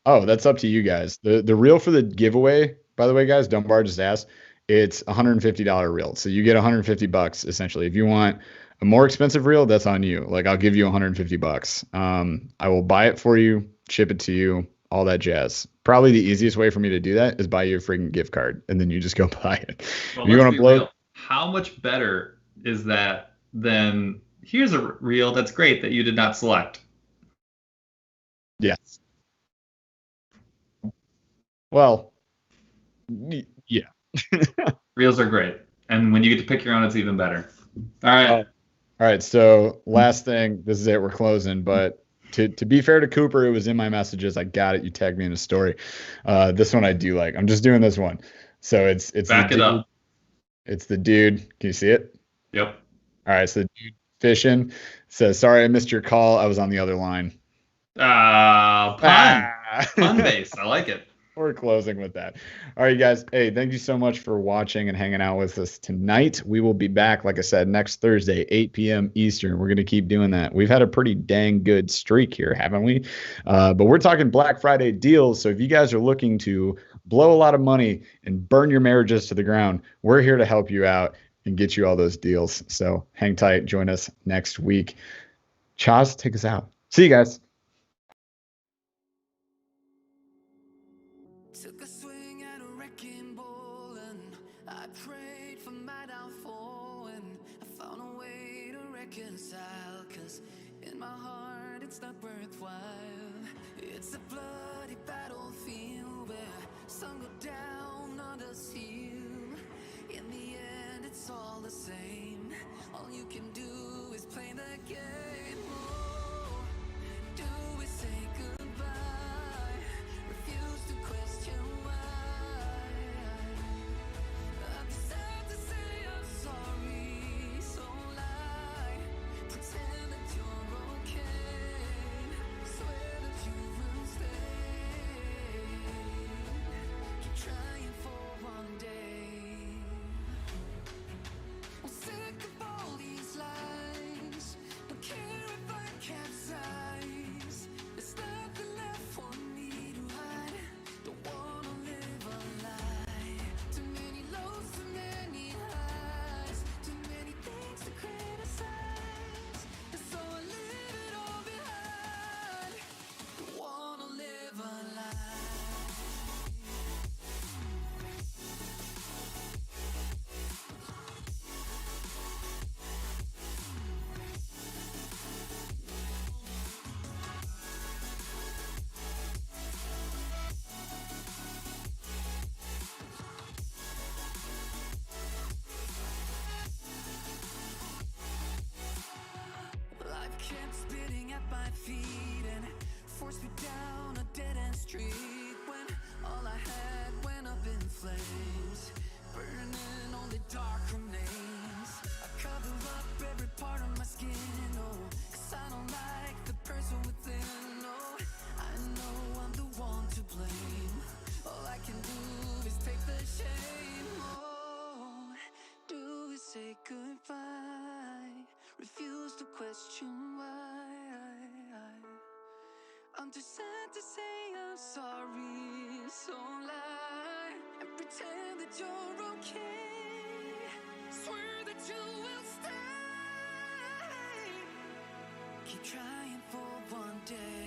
[SPEAKER 2] Oh, that's up to you guys. The reel for the giveaway, by the way, guys, Dunbar just asked, it's $150 reel. So you get $150 essentially. If you want a more expensive reel, that's on you. Like I'll give you $150. I will buy it for you, ship it to you, all that jazz. Probably the easiest way for me to do that is buy you a freaking gift card and then you just go buy it.
[SPEAKER 3] Well, if you want to blow real. How much better is that than here's a reel that's great that you did not select?
[SPEAKER 2] Yes. Well, yeah.
[SPEAKER 3] Reels are great. And when you get to pick your own, it's even better. All right.
[SPEAKER 2] All right. So last thing, this is it. We're closing. But to be fair to Cooper, it was in my messages. I got it. You tagged me in a story. This one I do like. I'm just doing this one. So it's
[SPEAKER 3] back it up.
[SPEAKER 2] It's the dude. Can you see it?
[SPEAKER 3] Yep.
[SPEAKER 2] All right. So the dude fishing says, sorry, I missed your call. I was on the other line.
[SPEAKER 3] Pun base. I like it.
[SPEAKER 2] We're closing with that. All right, guys. Hey, thank you so much for watching and hanging out with us tonight. We will be back, like I said, next Thursday, 8 p.m. Eastern. We're going to keep doing that. We've had a pretty dang good streak here, haven't we? But we're talking Black Friday deals. So if you guys are looking to blow a lot of money and burn your marriages to the ground, we're here to help you out and get you all those deals. So hang tight. Join us next week. Chaz, take us out. See you guys.
[SPEAKER 1] Took a swing at a wrecking ball and I prayed for my downfall, and I found a way to reconcile, 'cause in my heart it's not worthwhile. It's a bloody battlefield where some go down, others heal. In the end it's all the same. All you can do is play the game. Oh, do we say goodbye? Refuse to question why. I'm sad to say I'm sorry, so lie. Pretend that you're okay. Swear that you will stay. Keep trying for one day. I'm sick of all these lies. Don't care if I capsize. There's nothing left for me to hide. Don't wanna live a lie. Too many lows, too many highs. Too many things to criticize. And so I leave it all behind. Don't wanna live a lie. Life kept spitting at my feet and forced me down a dead-end street, when all I had went up in flames, burning only dark remains. I cover up every part of my skin, oh, 'cause I don't like the person within. Oh, I know I'm the one to blame. All I can do is take the shame. Oh, do we say goodbye? Refuse to question why. I'm too sad to say I'm sorry, so lie and pretend that you're okay. Swear that you will stay. Keep trying for one day.